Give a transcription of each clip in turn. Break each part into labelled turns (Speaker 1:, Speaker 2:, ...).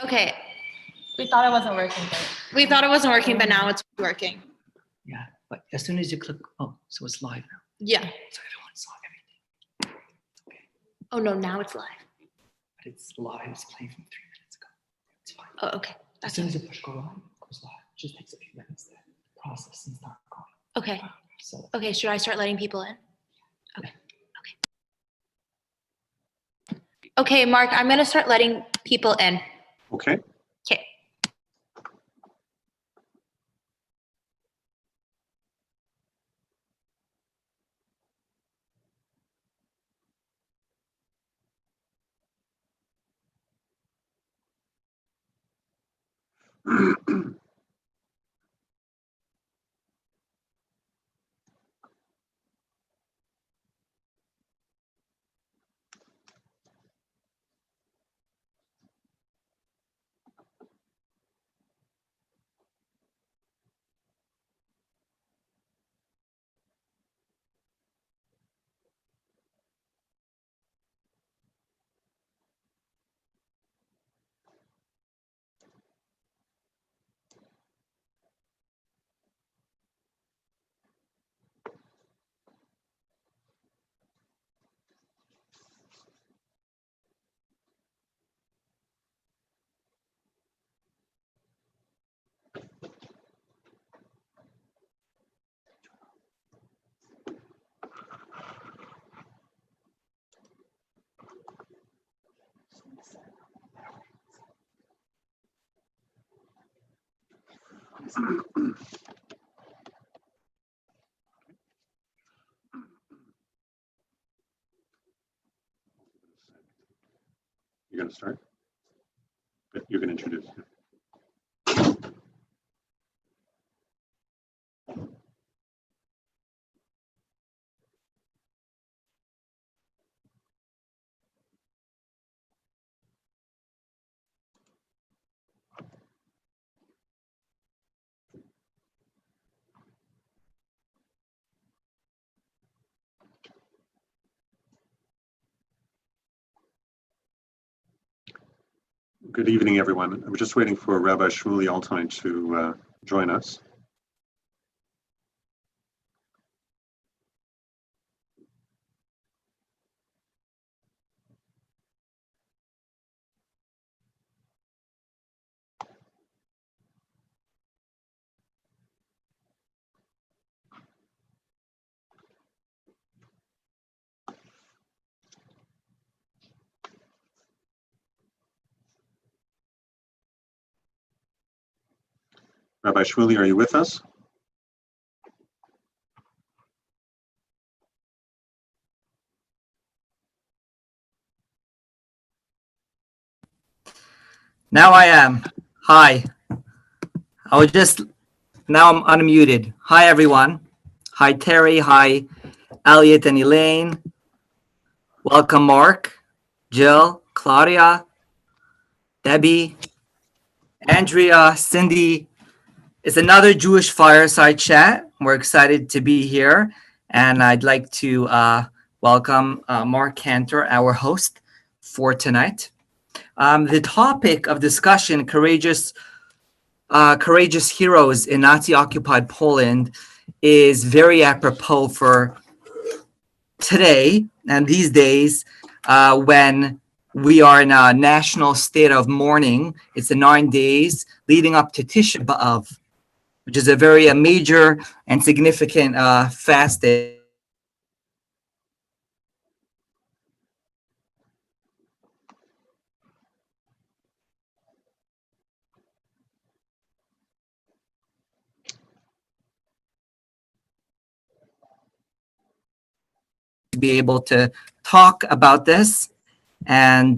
Speaker 1: Okay.
Speaker 2: We thought it wasn't working.
Speaker 1: We thought it wasn't working, but now it's working.
Speaker 3: Yeah, but as soon as you click, oh, so it's live now.
Speaker 1: Yeah.
Speaker 3: So everyone saw everything. Okay,
Speaker 1: Oh no, now it's live.
Speaker 3: but it's live. It's playing from 3 minutes ago. It's fine.
Speaker 1: Oh, okay.
Speaker 3: As
Speaker 1: That's
Speaker 3: soon as you push go live, it goes live. It just takes a few minutes to process and start going.
Speaker 1: okay.
Speaker 3: So
Speaker 1: Okay, should I start letting people in? Okay. Okay. Okay, Mark, I'm gonna start letting people in.
Speaker 4: Okay.
Speaker 1: Okay.
Speaker 4: You're going to start? You can introduce. Good evening, everyone. I'm just waiting for Rabbi Shmuley Altai to join us. Rabbi Shmuley, are you with us?
Speaker 3: now I am. Hi. Now I'm unmuted. Hi, everyone. Hi, Terry. Hi, Elliot and Elaine. Welcome, Mark, Jill, Claudia, Debbie, Andrea, Cindy. It's another Jewish Fireside Chat. We're excited to be here. And I'd like to welcome Mark Kantor, our host for tonight. The topic of discussion, courageous heroes in Nazi-occupied Poland, is very apropos for today and these days when we are in a national state of mourning. It's the 9 days leading up to Tisha B'Av, which is a very major and significant fast day. To be able to talk about this. And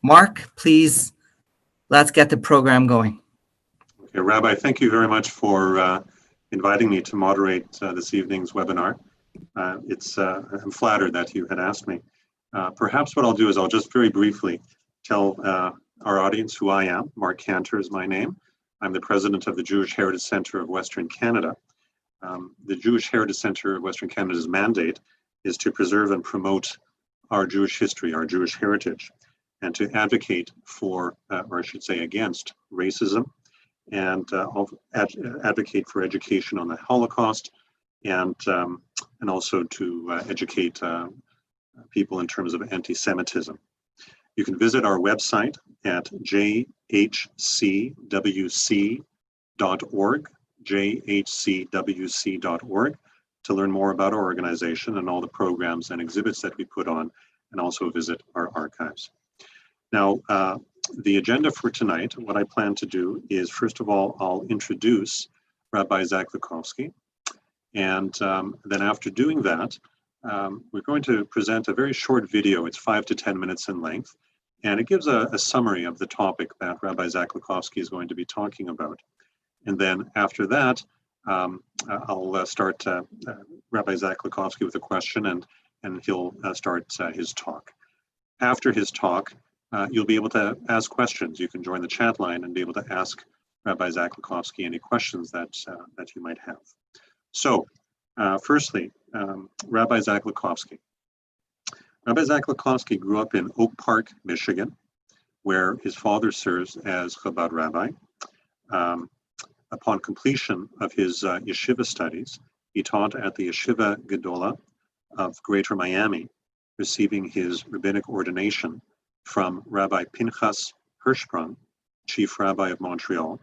Speaker 3: Mark, please, let's get the program going.
Speaker 4: Okay, Rabbi, thank you very much for inviting me to moderate this evening's webinar. I'm flattered that you had asked me. Perhaps what I'll do is I'll just very briefly tell our audience who I am. Mark Kantor is my name. I'm the president of the Jewish Heritage Center of Western Canada. The Jewish Heritage Center of Western Canada's mandate is to preserve and promote our Jewish history, our Jewish heritage. and to advocate for, or I should say against, racism, and advocate for education on the Holocaust, and also to educate people in terms of anti-Semitism. You can visit our website at jhcwc.org, jhcwc.org, to learn more about our organization and all the programs and exhibits that we put on, and also visit our archives. Now, the agenda for tonight, what I plan to do is, first of all, I'll introduce Rabbi Zaklikovsky, and then after doing that, we're going to present a very short video. It's 5 to 10 minutes in length, and it gives a summary of the topic that Rabbi Zaklikovsky is going to be talking about. And then after that, I'll start Rabbi Zaklikovsky with a question, and he'll start his talk. After his talk, you'll be able to ask questions. You can join the chat line and be able to ask Rabbi Zaklikovsky any questions that you might have. So, firstly, Rabbi Zaklikovsky. Rabbi Zaklikovsky grew up in Oak Park, Michigan, where his father serves as Chabad rabbi. Upon completion of his yeshiva studies, he taught at the Yeshiva Gedola of Greater Miami, receiving his rabbinic ordination from Rabbi Pinchas Hirschsprung, chief rabbi of Montreal,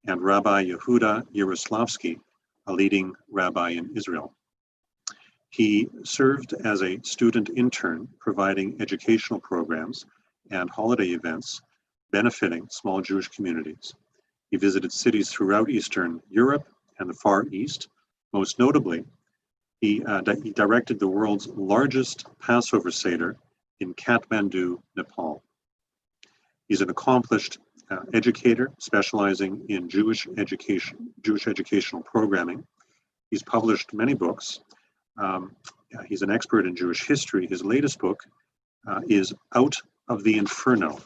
Speaker 4: and Rabbi Yehuda Yaroslavsky, a leading rabbi in Israel. He served as a student intern, providing educational programs and holiday events benefiting small Jewish communities. He visited cities throughout Eastern Europe and the Far East. Most notably, he directed the world's largest Passover Seder in Kathmandu, Nepal. He's an accomplished educator specializing in Jewish educational programming. He's published many books. He's an expert in Jewish history. His latest book is Out of the Inferno.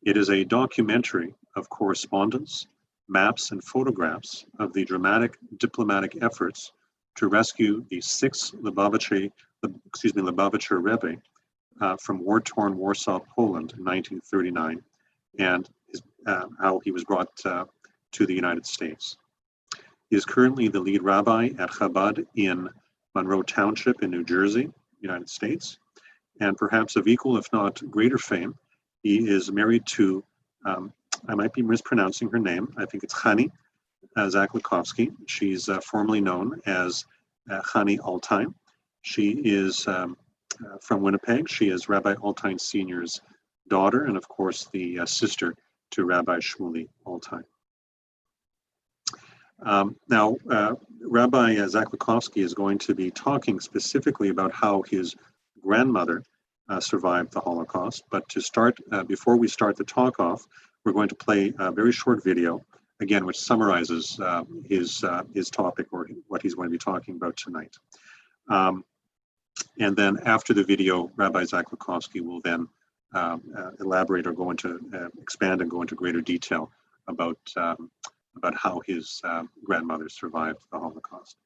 Speaker 4: It is a documentary of correspondence, maps, and photographs of the dramatic diplomatic efforts to rescue the 6th Lubavitcher Rebbe from war-torn Warsaw, Poland in 1939, and how he was brought to the United States. He is currently the lead rabbi at Chabad in Monroe Township in New Jersey, United States, and perhaps of equal, if not greater fame, he is married to, I might be mispronouncing her name, I think it's Chani Zaklikovsky. She's formerly known as Chani Altein. She is from Winnipeg. She is Rabbi Altein Sr.'s daughter, and of course the sister to Rabbi Shmuley Altein. Now, Rabbi Zaklikovsky is going to be talking specifically about how his grandmother survived the Holocaust. But to start, before we start the talk off, we're going to play a very short video, again, which summarizes his topic, or what he's going to be talking about tonight. And then after the video, Rabbi Zaklikovsky will then elaborate or go into, expand and go into greater detail about how his grandmother survived the Holocaust.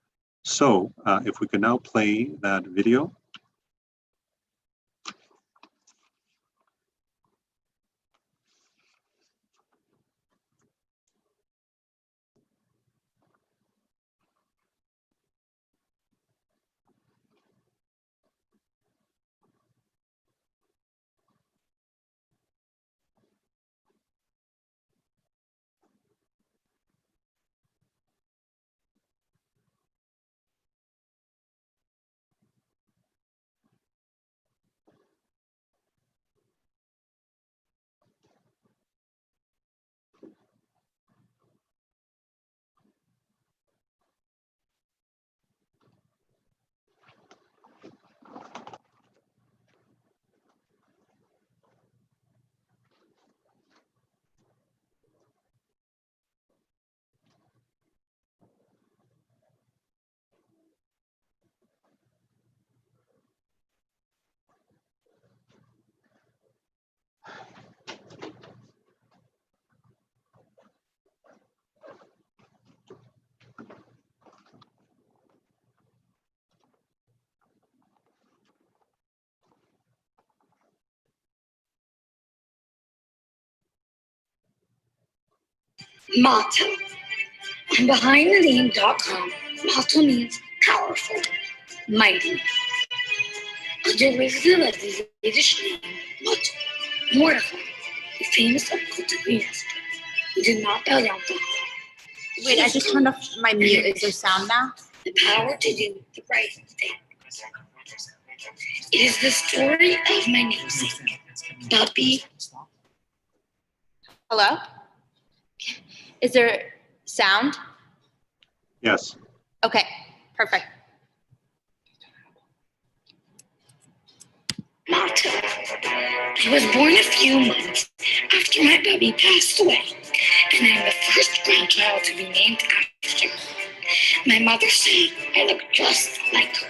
Speaker 4: So if we can now play that video.
Speaker 5: Motto. I'm behindthename.com. Motto means powerful, mighty. Under Rizvila's Yiddish name, Motto, Mordechai, the famous occultic master who did not bow down to Allah.
Speaker 1: Wait, I just turned off my mute. Is there sound now?
Speaker 5: The power to do the right thing. It is the story of my namesake, Bubby.
Speaker 1: Hello? Is there sound?
Speaker 4: Yes.
Speaker 1: Okay, perfect.
Speaker 5: Motto. I was born a few months after my baby passed away, and I'm the first grandchild to be named after her. My mother said I look just like her.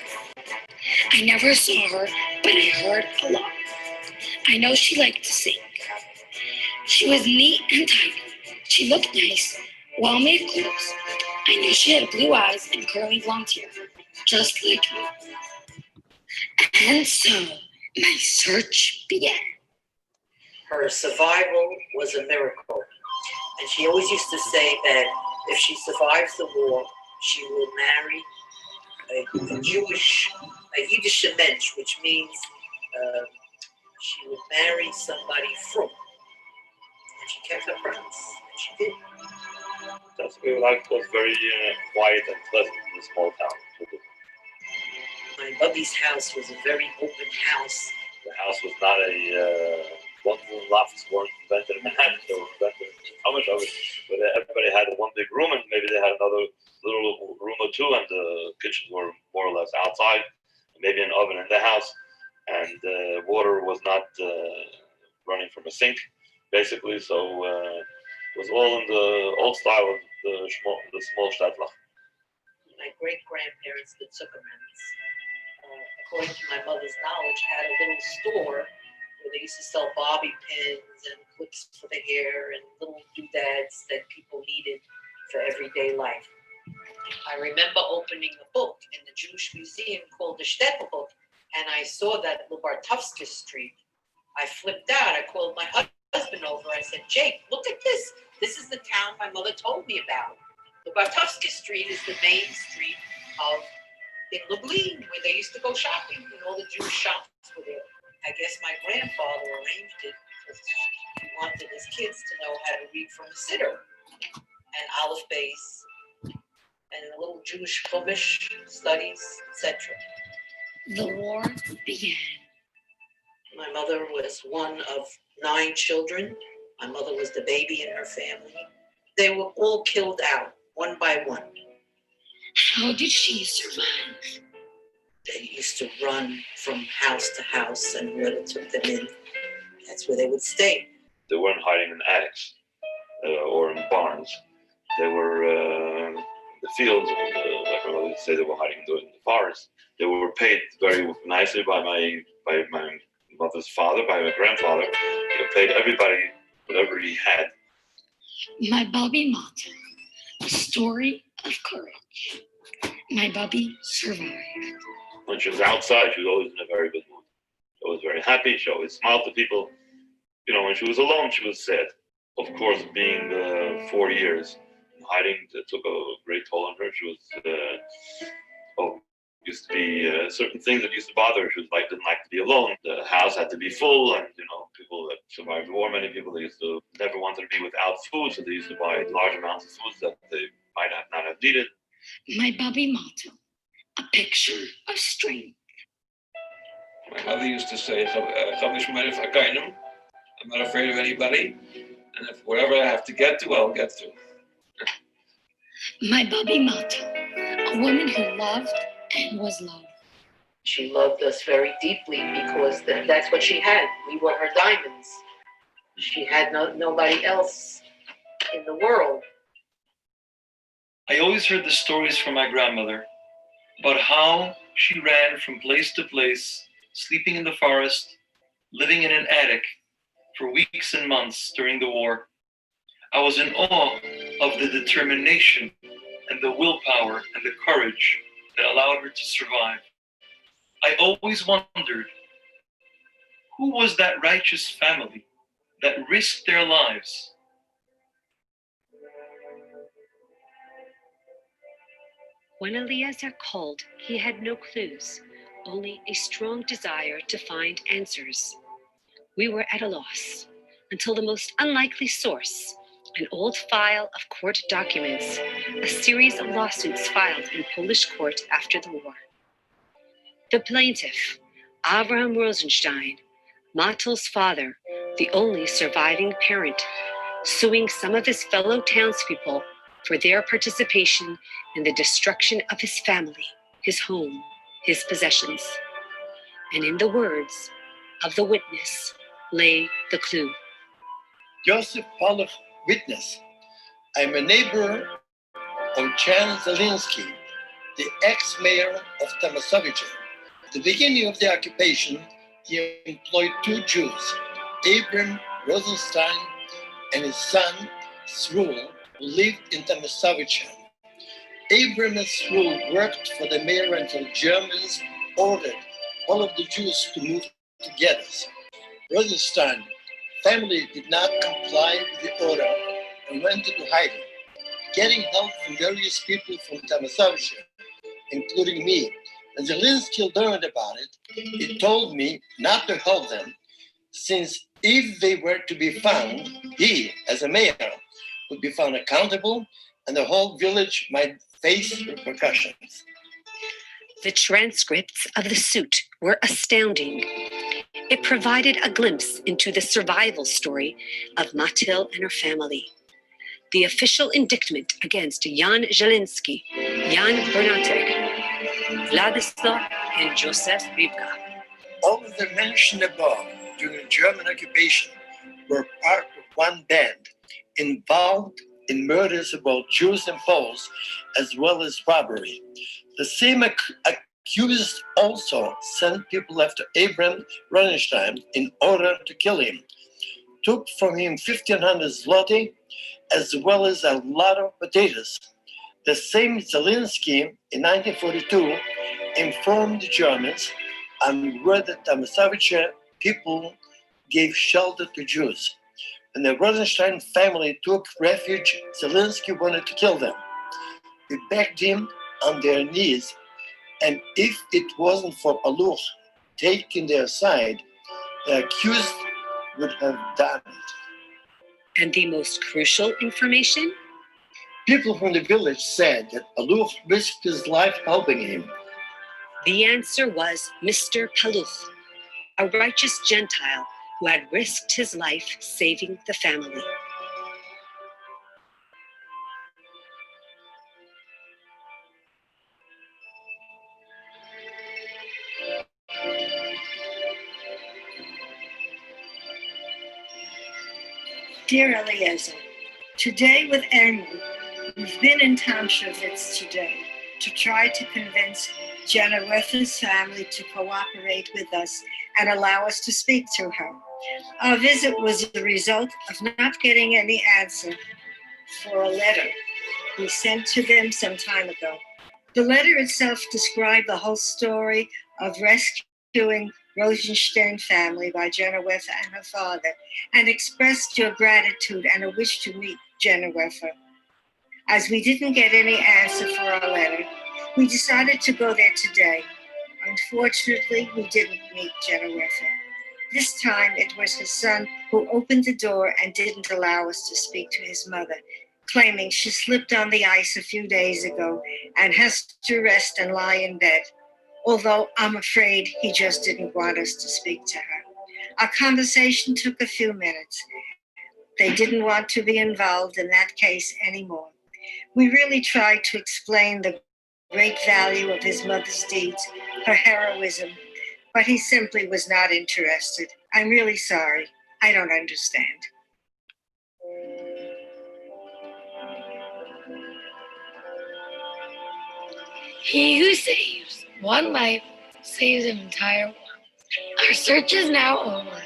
Speaker 5: I never saw her, but I heard a lot. I know she liked to sing. She was neat and tidy. She looked nice, well-made clothes. I knew she had blue eyes and curly blonde hair, just like me. And so my search began.
Speaker 6: Her survival was a miracle. And she always used to say that if she survives the war, she will marry a Jewish, a Yiddish mensch, which means she would marry somebody from. And she kept her promise, and she did.
Speaker 7: That's what life was very quiet and pleasant in a small town.
Speaker 6: My Bubby's house was a very open house.
Speaker 7: The house was not a one-room lofts weren't invented in Manhattan. They were invented in how much of it? But everybody had one big room, and maybe they had another little room or two, and the kitchens were more or less outside, and maybe an oven in the house, and water was not running from a sink, basically. So it was all in the old style of the small Stadtlach.
Speaker 6: My great-grandparents, the Zuckermans, according to my mother's knowledge, had a little store where they used to sell bobby pins and clips for the hair and little doodads that people needed for everyday life. I remember opening a book in the Jewish Museum called the Shtetl book, and I saw that Lubartovsky Street. I flipped out. I called my husband over. I said, Jake, look at this. This is the town my mother told me about. Lubartovsky Street is the main street in Lublin, where they used to go shopping, and all the Jewish shops were there. I guess my grandfather arranged it because he wanted his kids to know how to read from a siddur and Aleph Beis and a little Jewish Chumash studies, etc.
Speaker 5: The war began.
Speaker 6: My mother was one of 9 children. My mother was the baby in her family. They were all killed out, one by one.
Speaker 5: How did she survive?
Speaker 6: They used to run from house to house, and whoever took them in, that's where they would stay.
Speaker 7: They weren't hiding in attics or in barns. They were in the fields. Like my mother would say, they were hiding in the forest. They were paid very nicely by my mother's father, by my grandfather. They paid everybody whatever he had.
Speaker 5: My Bubby motto, a story of courage. My Bubby survived.
Speaker 7: When she was outside, she was always in a very good mood. She was very happy. She always smiled to people. You know, when she was alone, she was sad. Of course, being 4 years hiding took a great toll on her. She was used to be certain things that used to bother her. She was didn't like to be alone. The house had to be full, and people that survived the war, many people, they used to never wanted to be without food, so they used to buy large amounts of foods that they might not have needed.
Speaker 5: My Bubby motto, a picture of strength.
Speaker 8: My mother used to say, I'm not afraid of anybody, and if whatever I have to get to, I'll get to.
Speaker 5: My Bubby motto, a woman who loved and was loved.
Speaker 6: She loved us very deeply because that's what she had. We were her diamonds. She had nobody else in the world.
Speaker 9: I always heard the stories from my grandmother about how she ran from place to place, sleeping in the forest, living in an attic for weeks and months during the war. I was in awe of the determination and the willpower and the courage that allowed her to survive. I always wondered, who was that righteous family that risked their lives?
Speaker 10: When Eliezer called, he had no clues, only a strong desire to find answers. We were at a loss until the most unlikely source, an old file of court documents, a series of lawsuits filed in Polish court after the war. The plaintiff, Avraham Rosenstein, Matel's father, the only surviving parent, suing some of his fellow townspeople for their participation in the destruction of his family, his home, his possessions. And in the words of the witness lay the clue.
Speaker 11: Joseph Pollock, witness. I'm a neighbor of Jan Zelinsky, the ex-mayor of Tomasovich. At the beginning of the occupation, he employed two Jews, Abram Rosenstein and his son, Srul, who lived in Tomasovich. Abram and Srul worked for the mayor until Germans ordered all of the Jews to move together. Rosenstein family did not comply with the order and went into hiding, getting help from various people from Tomasovich, including me. When Zelinsky learned about it, he told me not to help them, since if they were to be found, he, as a mayor, would be found accountable and the whole village might face repercussions.
Speaker 10: The transcripts of the suit were astounding. It provided a glimpse into the survival story of Matil and her family. The official indictment against Jan Zelinsky, Jan Bernatek, Vladislav, and Joseph Rivka.
Speaker 11: All of the mentioned above during the German occupation were part of one band involved in murders of both Jews and Poles, as well as robbery. The same accused also sent people after Abram Rosenstein in order to kill him, took from him 1,500 zloty, as well as a lot of potatoes. The same Zelinsky in 1942 informed the Germans on where the Tomasovich people gave shelter to Jews. When the Rosenstein family took refuge, Zelinsky wanted to kill them. He begged him on their knees, and if it wasn't for Paluch taking their side, the accused would have done it.
Speaker 10: And the most crucial information?
Speaker 11: People from the village said that Paluch risked his life helping him.
Speaker 10: The answer was Mr. Paluch, a righteous Gentile who had risked his life saving the family.
Speaker 12: Dear Eliezer, today with Amy, we've been in Tomshevitz today to try to convince Jennifer's family to cooperate with us and allow us to speak to her. Our visit was the result of not getting any answer for a letter we sent to them some time ago. The letter itself described the whole story of rescuing Rosenstein family by Jennifer and her father, and expressed your gratitude and a wish to meet Jennifer. As we didn't get any answer for our letter, we decided to go there today. Unfortunately, we didn't meet Jennifer. This time it was his son who opened the door and didn't allow us to speak to his mother, claiming she slipped on the ice a few days ago and has to rest and lie in bed. Although I'm afraid he just didn't want us to speak to her. Our conversation took a few minutes. They didn't want to be involved in that case anymore. We really tried to explain the great value of his mother's deeds, her heroism, but he simply was not interested. I'm really sorry. I don't understand.
Speaker 5: He who saves one life saves an entire one. Our search is now over.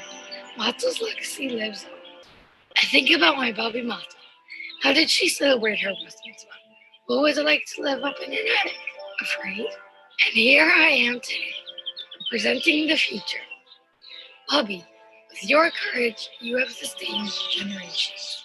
Speaker 5: Mato's legacy lives on. I think about my Bobby Mato. How did she celebrate her birth mitzvah? What was it like to live up in an attic? Afraid? And here I am today, representing the future. Bobby, with your courage, you have sustained generations.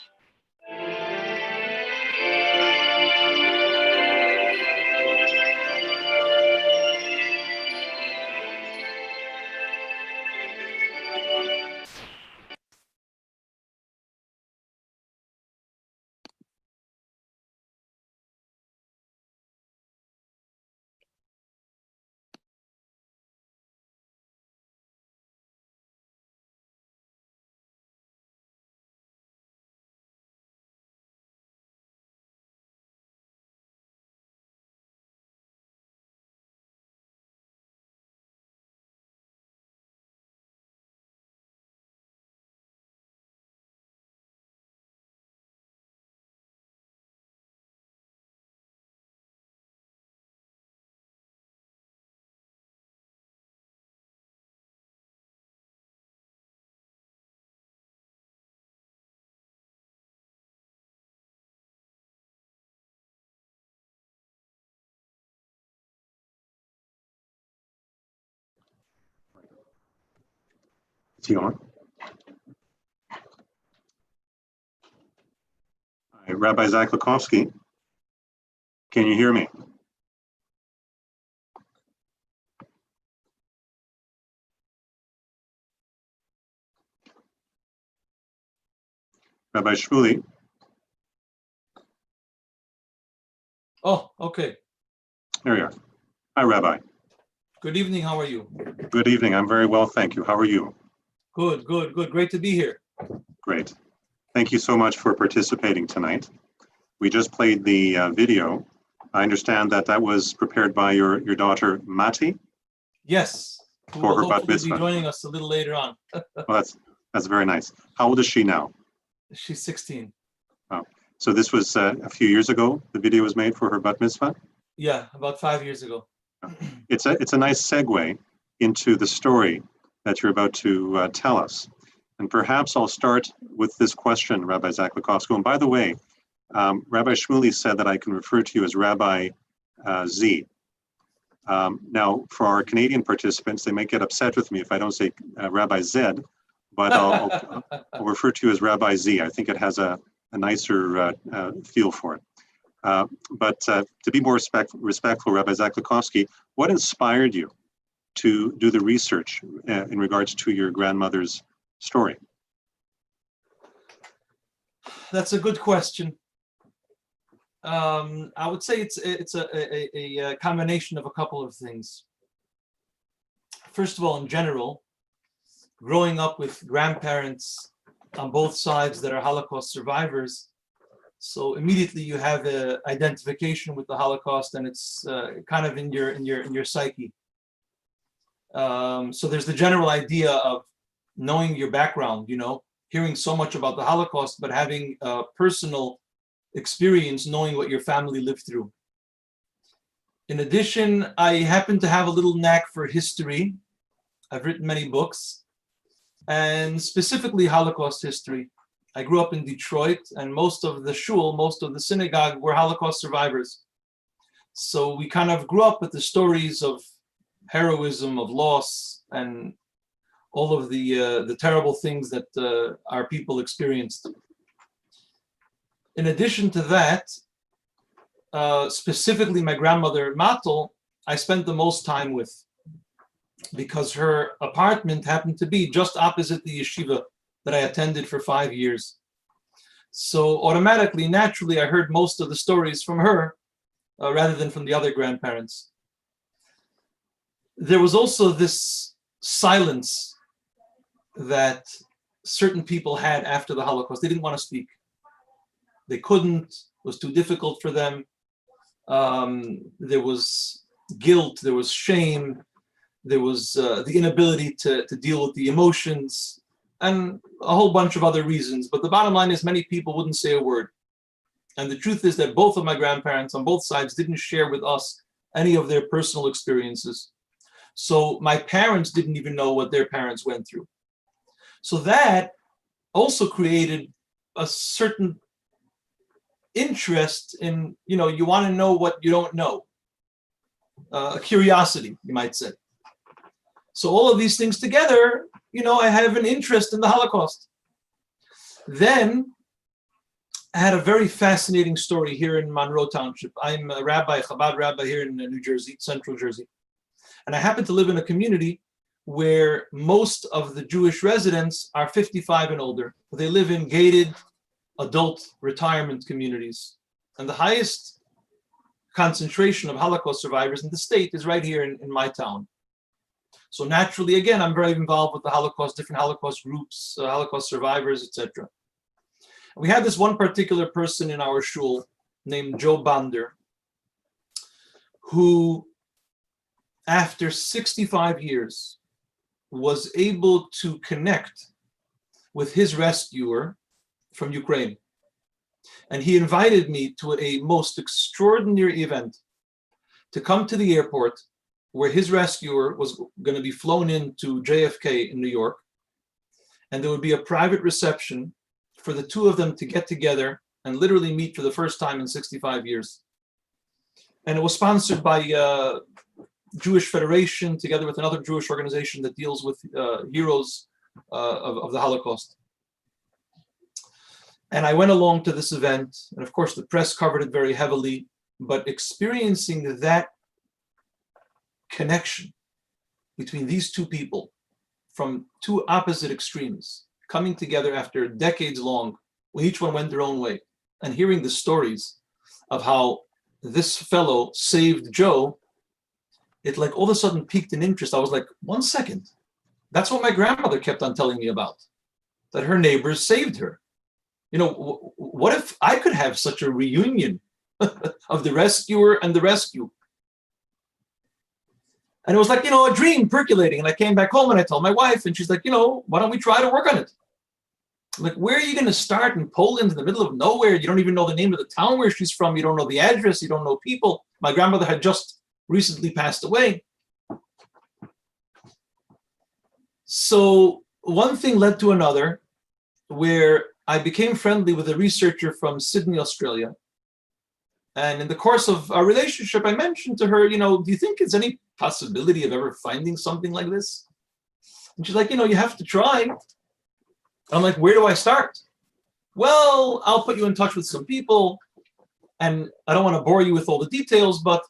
Speaker 4: Tion. Rabbi Zaklikovsky, can you hear me? Rabbi Shmuley.
Speaker 13: Oh, okay.
Speaker 4: There you are. Hi, Rabbi.
Speaker 13: Good evening. How are you?
Speaker 4: Good evening. I'm very well, thank you. How are you?
Speaker 13: Good, good, good. Great to be here.
Speaker 4: Great. Thank you so much for participating tonight. We just played the video. I understand that that was prepared by your daughter, Mati?
Speaker 13: Yes. Who
Speaker 4: For
Speaker 13: will
Speaker 4: her bat
Speaker 13: hopefully be
Speaker 4: mitzvah.
Speaker 13: joining us a little later on.
Speaker 4: Well, that's very nice. How old is she now?
Speaker 13: She's 16.
Speaker 4: Oh, so this was a few years ago, the video was made for her bat mitzvah?
Speaker 13: Yeah, about 5 years ago.
Speaker 4: It's a nice segue into the story that you're about to tell us. And perhaps I'll start with this question, Rabbi Zaklikovsky. And by the way, Rabbi Shmuley said that I can refer to you as Rabbi Z. Now, for our Canadian participants, they might get upset with me if I don't say Rabbi Z, but I'll refer to you as Rabbi Z. I think it has a nicer feel for it. But to be more respectful, Rabbi Zaklikovsky, what inspired you to do the research in regards to your grandmother's story?
Speaker 13: That's a good question. I would say it's a combination of a couple of things. First of all, in general, growing up with grandparents on both sides that are Holocaust survivors, so immediately you have an identification with the Holocaust, and it's kind of in your psyche. So there's the general idea of knowing your background, you know, hearing so much about the Holocaust, but having a personal experience knowing what your family lived through. In addition, I happen to have a little knack for history. I've written many books, and specifically Holocaust history. I grew up in Detroit, and most of the shul, most of the synagogue were Holocaust survivors. So we kind of grew up with the stories of heroism, of loss, and all of the terrible things that our people experienced. In addition to that, specifically my grandmother Matel, I spent the most time with, because her apartment happened to be just opposite the yeshiva that I attended for 5 years. So automatically, naturally, I heard most of the stories from her rather than from the other grandparents. There was also this silence that certain people had after the Holocaust. They didn't want to speak. They couldn't, it was too difficult for them. There was guilt, there was shame, there was the inability to deal with the emotions, and a whole bunch of other reasons. But the bottom line is many people wouldn't say a word. And the truth is that both of my grandparents on both sides didn't share with us any of their personal experiences. So my parents didn't even know what their parents went through. So that also created a certain interest in, you know, you want to know what you don't know. A curiosity, you might say. So all of these things together, you know, I have an interest in the Holocaust. Then I had a very fascinating story here in Monroe Township. I'm a rabbi, Chabad rabbi here in New Jersey, Central Jersey. And I happen to live in a community where most of the Jewish residents are 55 and older. They live in gated adult retirement communities. And the highest concentration of Holocaust survivors in the state is right here in my town. So naturally, again, I'm very involved with the Holocaust, different Holocaust groups, Holocaust survivors, etc. We had this one particular person in our shul named Joe Bander, who, after 65 years, was able to connect with his rescuer from Ukraine. And he invited me to a most extraordinary event to come to the airport where his rescuer was going to be flown into JFK in New York. And there would be a private reception for the two of them to get together and literally meet for the first time in 65 years. And it was sponsored by Jewish Federation together with another Jewish organization that deals with heroes of the Holocaust. And I went along to this event, and of course the press covered it very heavily, but experiencing that connection between these two people from two opposite extremes coming together after decades long, when each one went their own way, and hearing the stories of how this fellow saved Joe, it like all of a sudden piqued an interest. I was like, 1 second, that's what my grandmother kept on telling me about, that her neighbors saved her. You know, what if I could have such a reunion of the rescuer and the rescue? And it was like, you know, a dream percolating. And I came back home and I told my wife, and she's like, you know, why don't we try to work on it? I'm like, where are you going to start in Poland, in the middle of nowhere? You don't even know the name of the town where she's from. You don't know the address. You don't know people. My grandmother had just recently passed away. So one thing led to another, where I became friendly with a researcher from Sydney, Australia. And in the course of our relationship, I mentioned to her, you know, do you think there's any possibility of ever finding something like this? And she's like, you know, you have to try. I'm like, where do I start? Well, I'll put you in touch with some people. And I don't want to bore you with all the details, but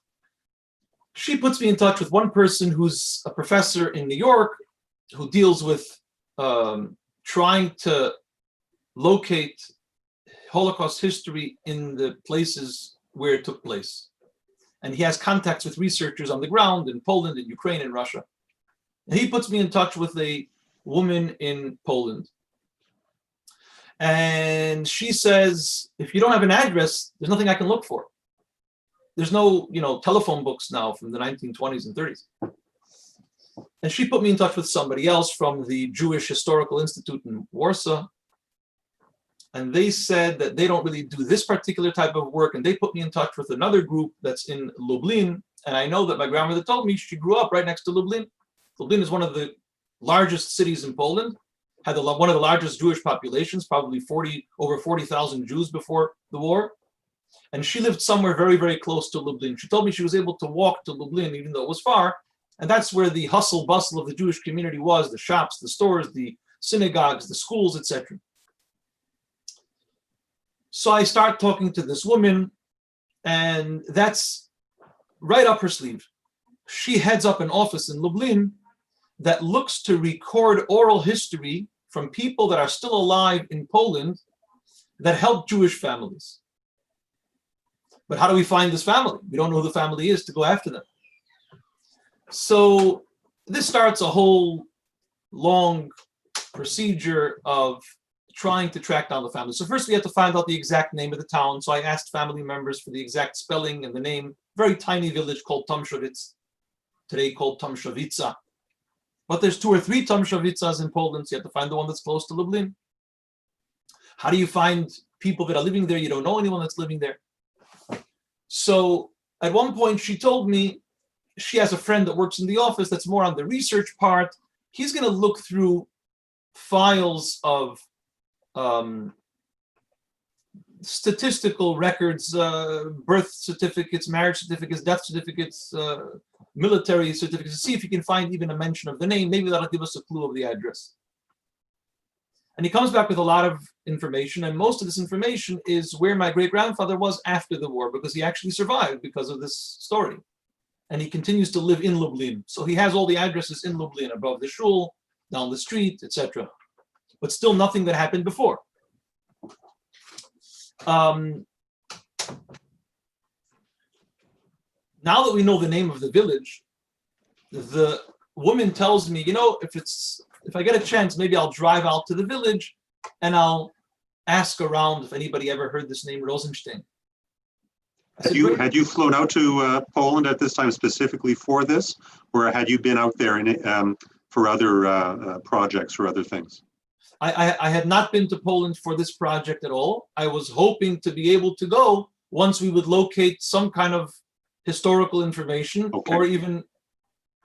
Speaker 13: she puts me in touch with one person who's a professor in New York who deals with trying to locate Holocaust history in the places where it took place. And he has contacts with researchers on the ground in Poland, in Ukraine, and Russia. And he puts me in touch with a woman in Poland. And she says, if you don't have an address, there's nothing I can look for. There's no, you know, telephone books now from the 1920s and 30s. And she put me in touch with somebody else from the Jewish Historical Institute in Warsaw. And they said that they don't really do this particular type of work. And they put me in touch with another group that's in Lublin. And I know that my grandmother told me she grew up right next to Lublin. Lublin is one of the largest cities in Poland, had one of the largest Jewish populations, probably over 40,000 Jews before the war. And she lived somewhere very, very close to Lublin. She told me she was able to walk to Lublin, even though it was far. And that's where the hustle bustle of the Jewish community was, the shops, the stores, the synagogues, the schools, etc. So I start talking to this woman, and that's right up her sleeve. She heads up an office in Lublin that looks to record oral history from people that are still alive in Poland that help Jewish families. But how do we find this family? We don't know who the family is to go after them. So this starts a whole long procedure of trying to track down the family. So first we have to find out the exact name of the town. So I asked family members for the exact spelling and the name. Very tiny village called Tomszowicz, today called Tomszowica. But there's 2 or 3 Tomszowicas in Poland, so you have to find the one that's close to Lublin. How do you find people that are living there? You don't know anyone that's living there. So at one point she told me she has a friend that works in the office that's more on the research part. He's going to look through files of statistical records, birth certificates, marriage certificates, death certificates, military certificates, to see if you can find even a mention of the name. Maybe that'll give us a clue of the address. And he comes back with a lot of information, and most of this information is where my great-grandfather was after the war, because he actually survived because of this story. And he continues to live in Lublin. So he has all the addresses in Lublin, above the shul, down the street, etc. But still nothing that happened before. Now that we know the name of the village, the woman tells me, you know, if I get a chance, maybe I'll drive out to the village and I'll ask around if anybody ever heard this name Rosenstein.
Speaker 4: Had you flown out to Poland at this time specifically for this, or had you been out there for other projects or other things?
Speaker 13: I had not been to Poland for this project at all. I was hoping to be able to go once we would locate some kind of historical information, or even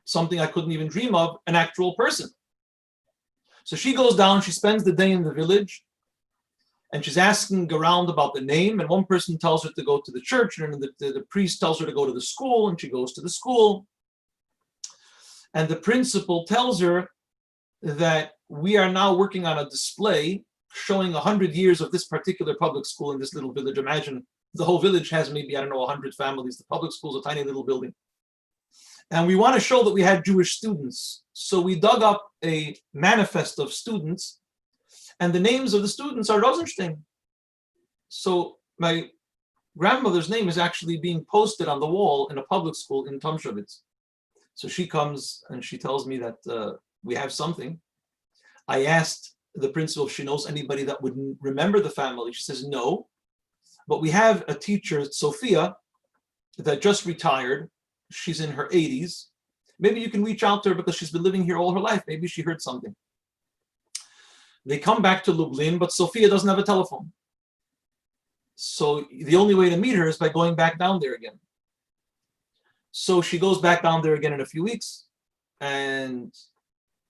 Speaker 13: something I couldn't even dream of, an actual person. So she goes down, she spends the day in the village, and she's asking around about the name, and one person tells her to go to the church, and the priest tells her to go to the school, and she goes to the school. And the principal tells her that we are now working on a display showing 100 years of this particular public school in this little village. Imagine the whole village has maybe, 100 families. The public school is a tiny little building. And we want to show that we had Jewish students. So we dug up a manifest of students, and the names of the students are Rosenstein. So my grandmother's name is actually being posted on the wall in a public school in Tomshavitz. So she comes and she tells me that we have something. I asked the principal if she knows anybody that would remember the family. She says no, but we have a teacher, Sophia, that just retired. She's in her 80s. Maybe you can reach out to her because she's been living here all her life. Maybe she heard something. They come back to Lublin, but Sophia doesn't have a telephone. So the only way to meet her is by going back down there again. So she goes back down there again in a few weeks and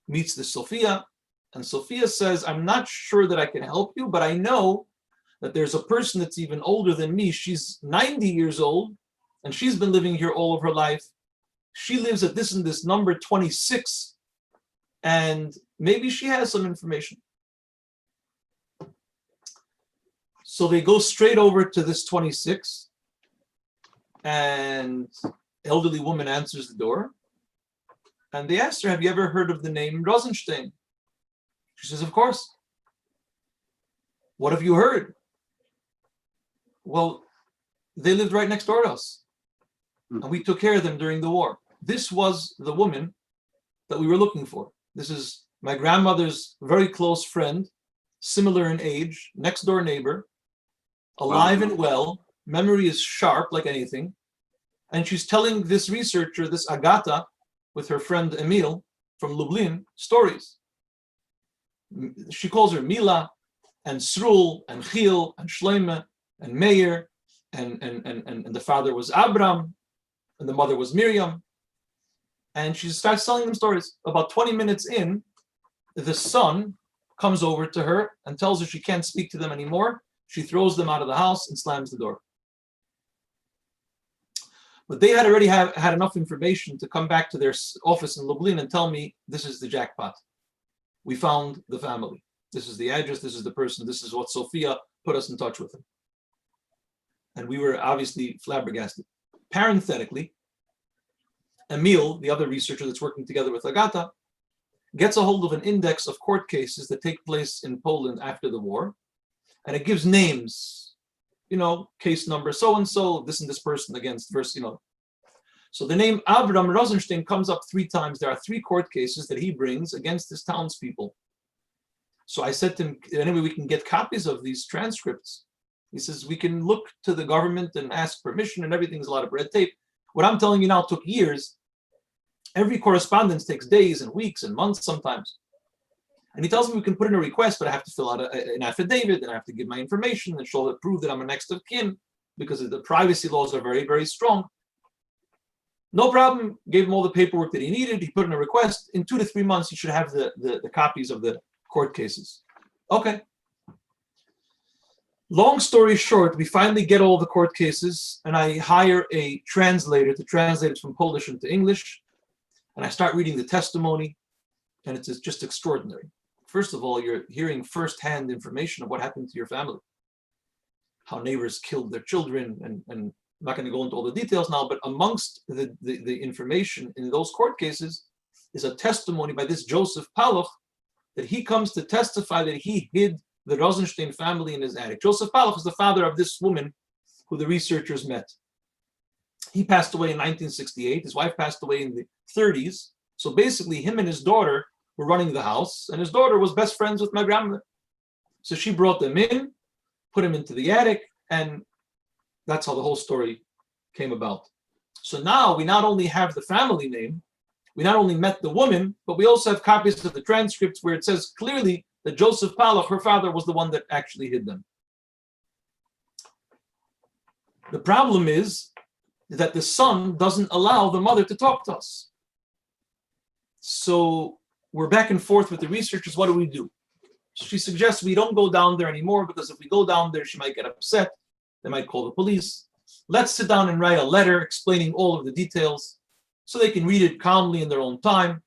Speaker 13: meets this Sophia. And Sophia says, I'm not sure that I can help you, but I know that there's a person that's even older than me. She's 90 years old, and she's been living here all of her life. She lives at this and this number 26, and maybe she has some information. So they go straight over to this 26, and elderly woman answers the door, and they asked her, have you ever heard of the name Rosenstein? She says, of course. What have you heard? Well, they lived right next door to us, and we took care of them during the war. This was the woman that we were looking for. This is my grandmother's very close friend, similar in age, next door neighbor, alive and well, memory is sharp like anything. And she's telling this researcher, this Agata, with her friend Emil from Lublin, stories. She calls her Mila and Srul and Chil and Shloime and Meir, and the father was Abram, and the mother was Miriam. And she starts telling them stories. About 20 minutes in, the son comes over to her and tells her she can't speak to them anymore. She throws them out of the house and slams the door. But they had already had enough information to come back to their office in Lublin and tell me, this is the jackpot. We found the family. This is the address, this is the person, this is what Sophia put us in touch with him. And we were obviously flabbergasted. Parenthetically, Emil, the other researcher that's working together with Agata, gets a hold of an index of court cases that take place in Poland after the war, and it gives names, case number so-and-so, this and this person against verse, So the name Avram Rosenstein comes up 3 times. There are 3 court cases that he brings against his townspeople. So I said to him, anyway, we can get copies of these transcripts. He says, we can look to the government and ask permission, and everything's a lot of red tape. What I'm telling you now took years. Every correspondence takes days and weeks and months sometimes. And he tells me we can put in a request, but I have to fill out an affidavit, and I have to give my information and prove that I'm a next of kin, because the privacy laws are very, very strong. No problem. Gave him all the paperwork that he needed. He put in a request. In 2 to 3 months, he should have the copies of the court cases. Okay. Long story short, we finally get all the court cases, and I hire a translator to translate it from Polish into English. And I start reading the testimony, and it's just extraordinary. First of all, you're hearing firsthand information of what happened to your family, how neighbors killed their children, and I'm not going to go into all the details now, but amongst the information in those court cases is a testimony by this Joseph Paloch that he comes to testify that he hid the Rosenstein family in his attic. Joseph Paloch is the father of this woman who the researchers met. He passed away in 1968. His wife passed away in the 30s. So basically, him and his daughter were running the house, and his daughter was best friends with my grandmother. So she brought them in, put him into the attic, and that's how the whole story came about. So now we not only have the family name, we not only met the woman, but we also have copies of the transcripts where it says clearly that Joseph Paloch, her father, was the one that actually hid them. The problem is that the son doesn't allow the mother to talk to us. So we're back and forth with the researchers. What do? She suggests we don't go down there anymore, because if we go down there, she might get upset. They might call the police. Let's sit down and write a letter explaining all of the details so they can read it calmly in their own time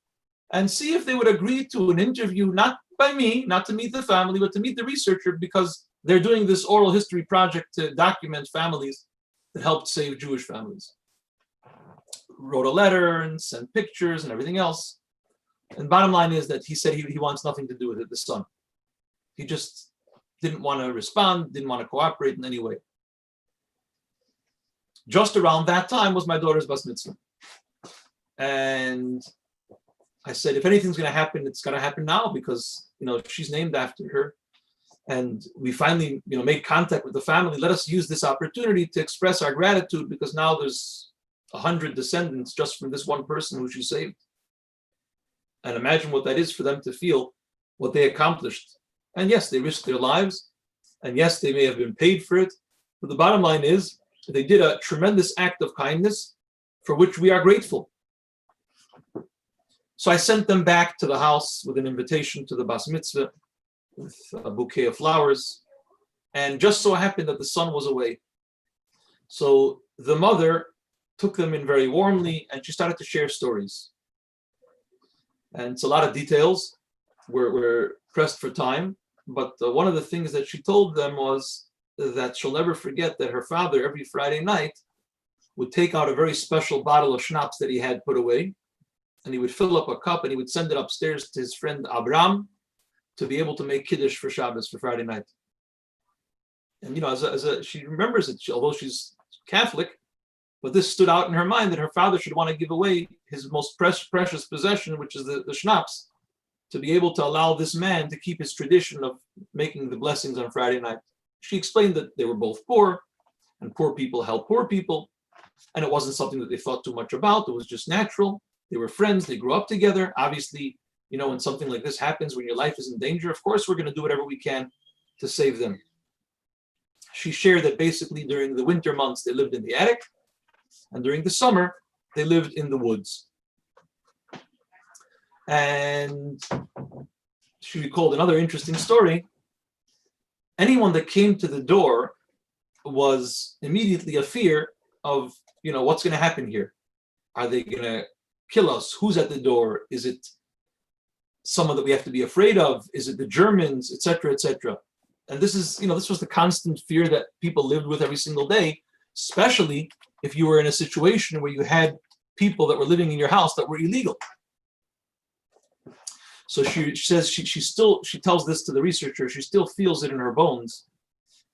Speaker 13: and see if they would agree to an interview, not by me, not to meet the family, but to meet the researcher, because they're doing this oral history project to document families that helped save Jewish families. Wrote a letter and sent pictures and everything else. And bottom line is that he said he wants nothing to do with it, the son. He just didn't want to respond, didn't want to cooperate in any way. Just around that time was my daughter's bas mitzvah. And I said, if anything's going to happen, it's going to happen now, because, she's named after her. And we finally, made contact with the family. Let us use this opportunity to express our gratitude, because now there's 100 descendants just from this one person who she saved. And imagine what that is for them to feel what they accomplished. And yes, they risked their lives. And yes, they may have been paid for it. But the bottom line is, they did a tremendous act of kindness for which we are grateful. So I sent them back to the house with an invitation to the bas mitzvah, with a bouquet of flowers. And just so happened that the son was away. So the mother took them in very warmly, and she started to share stories. And it's a lot of details. We're pressed for time. But one of the things that she told them was that she'll never forget that her father, every Friday night, would take out a very special bottle of schnapps that he had put away, and he would fill up a cup and he would send it upstairs to his friend Abram to be able to make Kiddush for Shabbos for Friday night. And she remembers it, although she's Catholic, but this stood out in her mind that her father should want to give away his most precious possession, which is the schnapps, to be able to allow this man to keep his tradition of making the blessings on Friday night. She explained that they were both poor, and poor people help poor people, and it wasn't something that they thought too much about. It was just natural. They were friends. They grew up together. Obviously, when something like this happens, when your life is in danger, of course, we're going to do whatever we can to save them. She shared that basically during the winter months, they lived in the attic, and during the summer, they lived in the woods. And she recalled another interesting story. Anyone that came to the door was immediately a fear of, what's going to happen here? Are they going to kill us? Who's at the door? Is it someone that we have to be afraid of? Is it the Germans, etc., etc.? And this is, this was the constant fear that people lived with every single day, especially if you were in a situation where you had people that were living in your house that were illegal. So she says she tells this to the researcher, she still feels it in her bones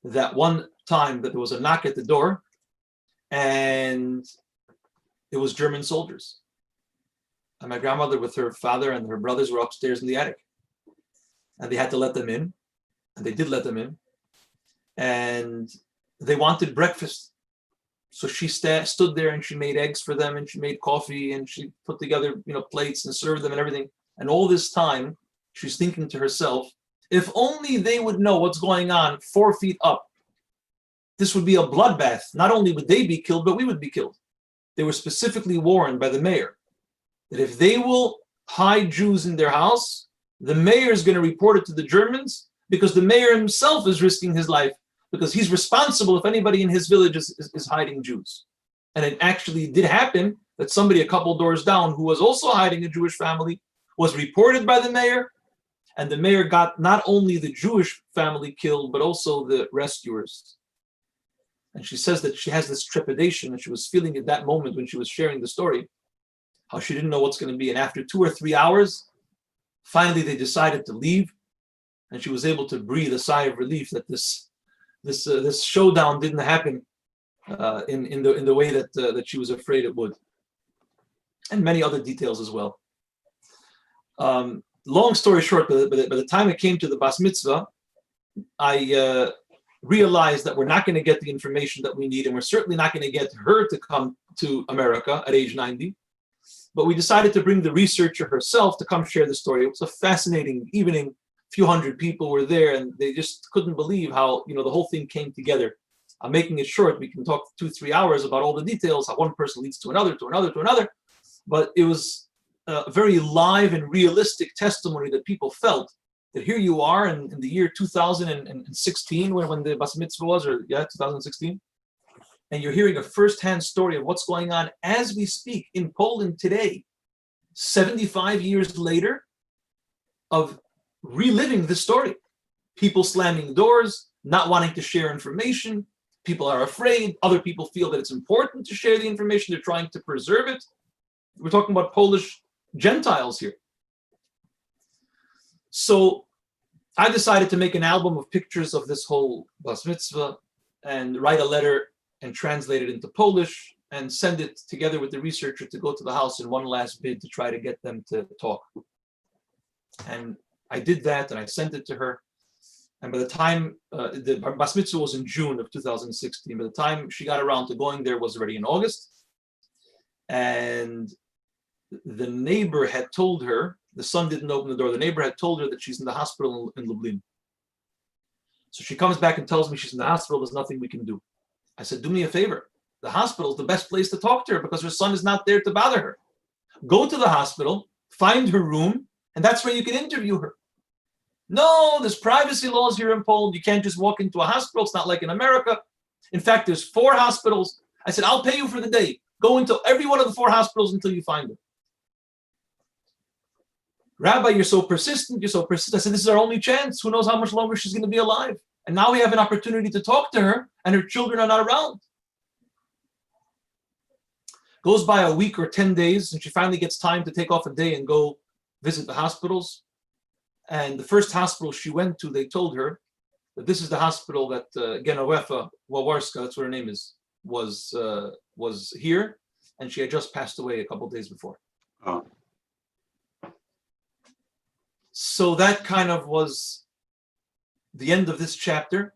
Speaker 13: that one time that there was a knock at the door and it was German soldiers. And my grandmother with her father and her brothers were upstairs in the attic. And they had to let them in. And they did let them in. And they wanted breakfast. So she stood there and she made eggs for them and she made coffee and she put together, plates and served them and everything. And all this time, she's thinking to herself, if only they would know what's going on 4 feet up, this would be a bloodbath. Not only would they be killed, but we would be killed. They were specifically warned by the mayor that if they will hide Jews in their house, the mayor is going to report it to the Germans, because the mayor himself is risking his life, because he's responsible if anybody in his village is hiding Jews. And it actually did happen that somebody a couple doors down who was also hiding a Jewish family was reported by the mayor, and the mayor got not only the Jewish family killed, but also the rescuers. And she says that she has this trepidation, and she was feeling at that moment when she was sharing the story, how she didn't know what's going to be. And after 2 or 3 hours, finally they decided to leave, and she was able to breathe a sigh of relief that this showdown didn't happen in the way that she was afraid it would, and many other details as well. Long story short, by the time it came to the bas mitzvah, I realized that we're not going to get the information that we need, and we're certainly not going to get her to come to America at age 90. But we decided to bring the researcher herself to come share the story. It was a fascinating evening. A few hundred people were there, and they just couldn't believe how the whole thing came together. I'm making it short. We can talk 2-3 hours about all the details, how one person leads to another, to another, to another. But it was a very live and realistic testimony that people felt that here you are in the year 2016, when the bas mitzvah was, 2016, and you're hearing a firsthand story of what's going on as we speak in Poland today, 75 years later, of reliving the story. People slamming doors, not wanting to share information. People are afraid. Other people feel that it's important to share the information. They're trying to preserve it. We're talking about Polish Gentiles here. So I decided to make an album of pictures of this whole bas mitzvah and write a letter and translate it into Polish and send it together with the researcher to go to the house in one last bid to try to get them to talk. And I did that and I sent it to her. And by the time the bas mitzvah was in June of 2016, by the time she got around to going there was already in August. And the neighbor had told her, the son didn't open the door, the neighbor had told her that she's in the hospital in Lublin. So she comes back and tells me she's in the hospital, there's nothing we can do. I said, do me a favor. The hospital is the best place to talk to her because her son is not there to bother her. Go to the hospital, find her room, and that's where you can interview her. No, there's privacy laws here in Poland. You can't just walk into a hospital. It's not like in America. In fact, there's 4 hospitals. I said, I'll pay you for the day. Go into every one of the 4 hospitals until you find her. Rabbi, you're so persistent. You're so persistent. I said, this is our only chance. Who knows how much longer she's going to be alive? And now we have an opportunity to talk to her, and her children are not around. Goes by a week or 10 days, and she finally gets time to take off a day and go visit the hospitals. And the first hospital she went to, they told her that this is the hospital that Genowefa Wawarska, that's what her name is, was here, and she had just passed away a couple of days before.
Speaker 4: Oh.
Speaker 13: So that kind of was the end of this chapter.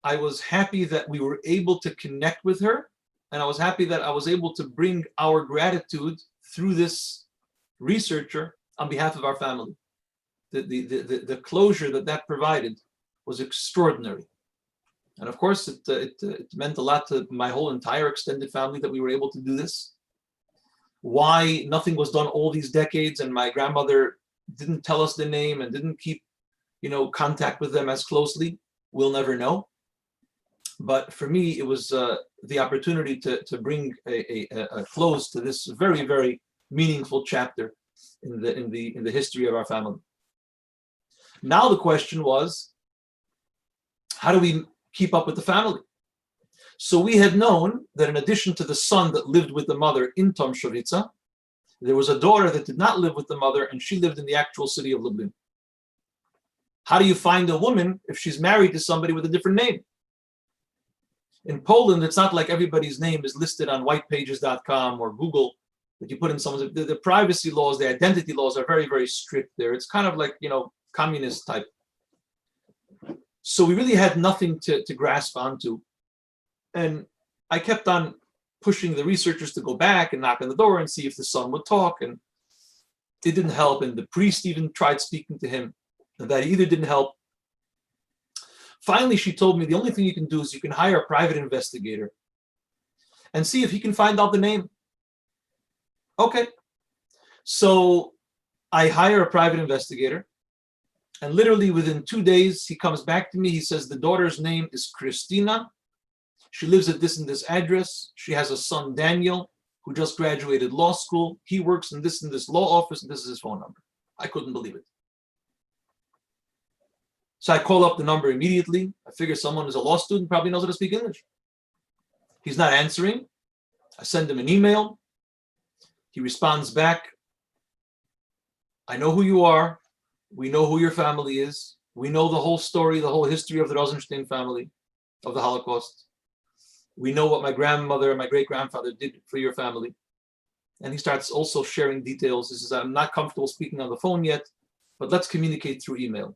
Speaker 13: I was happy that we were able to connect with her, and I was happy that I was able to bring our gratitude through this researcher on behalf of our family. The closure that provided was extraordinary. And of course, it meant a lot to my whole entire extended family that we were able to do this. Why nothing was done all these decades and my grandmother didn't tell us the name and didn't keep, contact with them as closely, we'll never know. But for me, it was the opportunity to bring a close to this very, very meaningful chapter in the history of our family. Now the question was, how do we keep up with the family? So we had known that in addition to the son that lived with the mother in Tomshovica, there was a daughter that did not live with the mother, and she lived in the actual city of Lublin. How do you find a woman if she's married to somebody with a different name? In Poland, it's not like everybody's name is listed on whitepages.com or Google, that you put in someone's, the privacy laws, the identity laws are very, very strict there. It's kind of like, communist type. So we really had nothing to grasp onto. And I kept on pushing the researchers to go back and knock on the door and see if the son would talk, and it didn't help. And the priest even tried speaking to him, and that either didn't help. Finally, she told me the only thing you can do is you can hire a private investigator and see if he can find out the name. Okay. So I hire a private investigator, and literally within 2 days, he comes back to me. He says, the daughter's name is Christina. She lives at this and this address. She has a son, Daniel, who just graduated law school. He works in this and this law office, and this is his phone number. I couldn't believe it. So I call up the number immediately. I figure someone who's a law student probably knows how to speak English. He's not answering. I send him an email. He responds back, I know who you are. We know who your family is. We know the whole story, the whole history of the Rosenstein family, of the Holocaust. We know what my grandmother and my great-grandfather did for your family. And he starts also sharing details. He says, I'm not comfortable speaking on the phone yet, but let's communicate through email.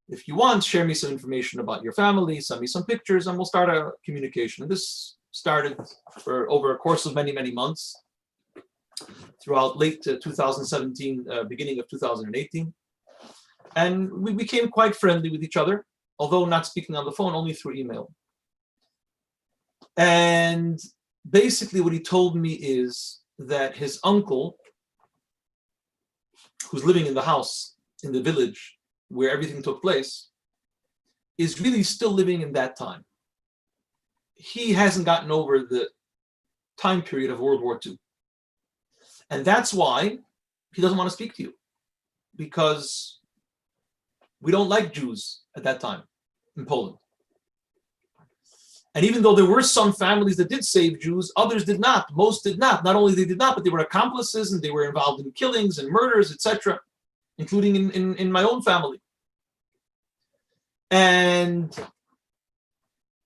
Speaker 13: If you want, share me some information about your family, send me some pictures, and we'll start a communication. And this started for over a course of many, many months, throughout late 2017, beginning of 2018. And we became quite friendly with each other, although not speaking on the phone, only through email. And basically what he told me is that his uncle, who's living in the house in the village where everything took place, is really still living in that time. He hasn't gotten over the time period of World War II. And that's why he doesn't want to speak to you, because We don't like Jews at that time in Poland. And even though there were some families that did save Jews, others did not. Most did not. Not only they did not, but they were accomplices and they were involved in killings and murders, etc., including in my own family. And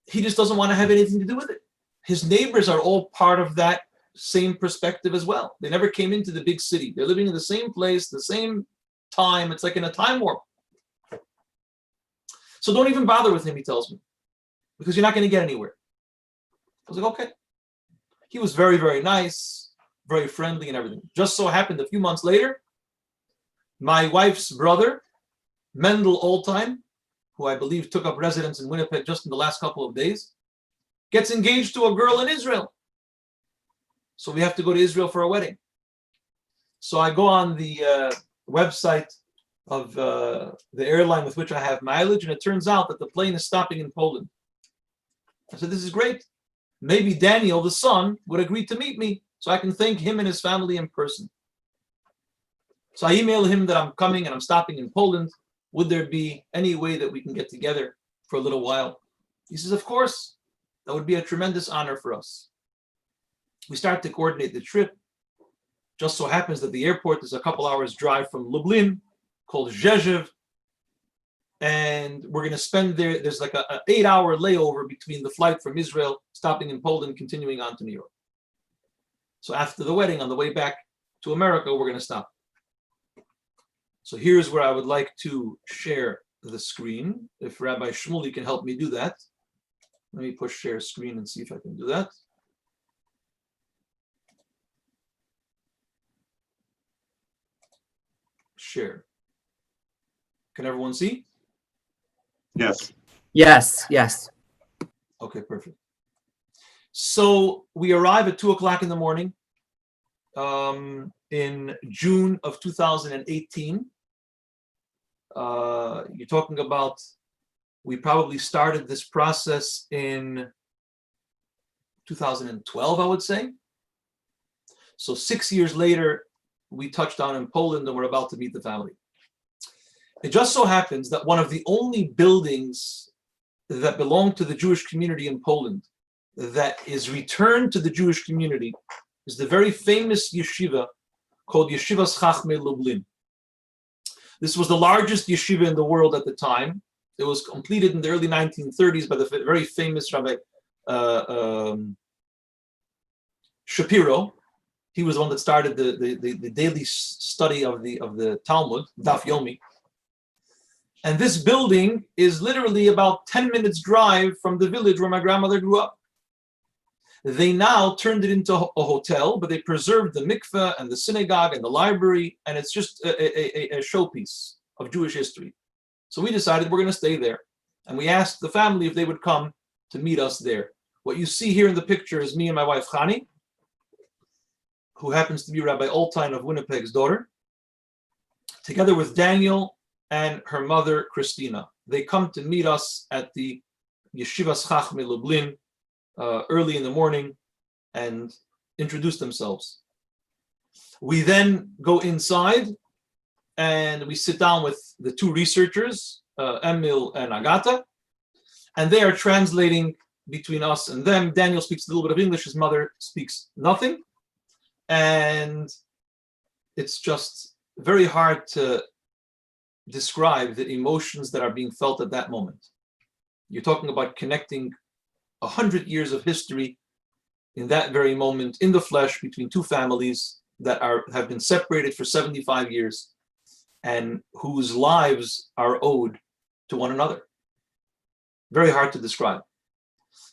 Speaker 13: he just doesn't want to have anything to do with it. His neighbors are all part of that same perspective as well. They never came into the big city. They're living in the same place, the same time. It's like in a time warp. So don't even bother with him, he tells me, because you're not going to get anywhere. I was like, okay. He was very, very nice, very friendly and everything. Just so happened a few months later, my wife's brother, Mendel Oldtime, who I believe took up residence in Winnipeg just in the last couple of days, gets engaged to a girl in Israel. So we have to go to Israel for a wedding. So I go on the website of the airline with which I have mileage, and it turns out that the plane is stopping in Poland. I said, this is great. Maybe Daniel, the son, would agree to meet me so I can thank him and his family in person. So I email him that I'm coming and I'm stopping in Poland. Would there be any way that we can get together for a little while? He says, of course. That would be a tremendous honor for us. We start to coordinate the trip. Just so happens that the airport is a couple hours drive from Lublin, called Rzeszów. And we're going to spend there. There's like an 8-hour layover between the flight from Israel, stopping in Poland, continuing on to New York. So after the wedding, on the way back to America, we're going to stop. So here's where I would like to share the screen. If Rabbi Shmuley can help me do that. Let me push share screen and see if I can do that. Share. Can everyone see?
Speaker 4: Yes.
Speaker 3: Yes, yes.
Speaker 13: Okay, perfect. So we arrive at 2:00 in the morning in June of 2018. You're talking about, we probably started this process in 2012, I would say. So 6 years later, we touched down in Poland and we're about to meet the family. It just so happens that one of the only buildings that belong to the Jewish community in Poland that is returned to the Jewish community is the very famous yeshiva called Yeshivas Chachmei Lublin. This was the largest yeshiva in the world at the time. It was completed in the early 1930s by the very famous Rabbi Shapiro. He was the one that started the daily study of the Talmud, Daf Yomi. And this building is literally about 10 minutes drive from the village where my grandmother grew up. They now turned it into a hotel, but they preserved the mikveh and the synagogue and the library, and it's just a showpiece of Jewish history. So we decided we're going to stay there. And we asked the family if they would come to meet us there. What you see here in the picture is me and my wife, Chani, who happens to be Rabbi Oldtime of Winnipeg's daughter, together with Daniel and her mother, Christina. They come to meet us at the Yeshivas Chachmei Lublin early in the morning and introduce themselves. We then go inside and we sit down with the two researchers, Emil and Agata, and they are translating between us and them. Daniel speaks a little bit of English, his mother speaks nothing. And it's just very hard to describe the emotions that are being felt at that moment. You're talking about connecting 100 years of history in that very moment in the flesh between two families that have been separated for 75 years and whose lives are owed to one another. Very hard to describe.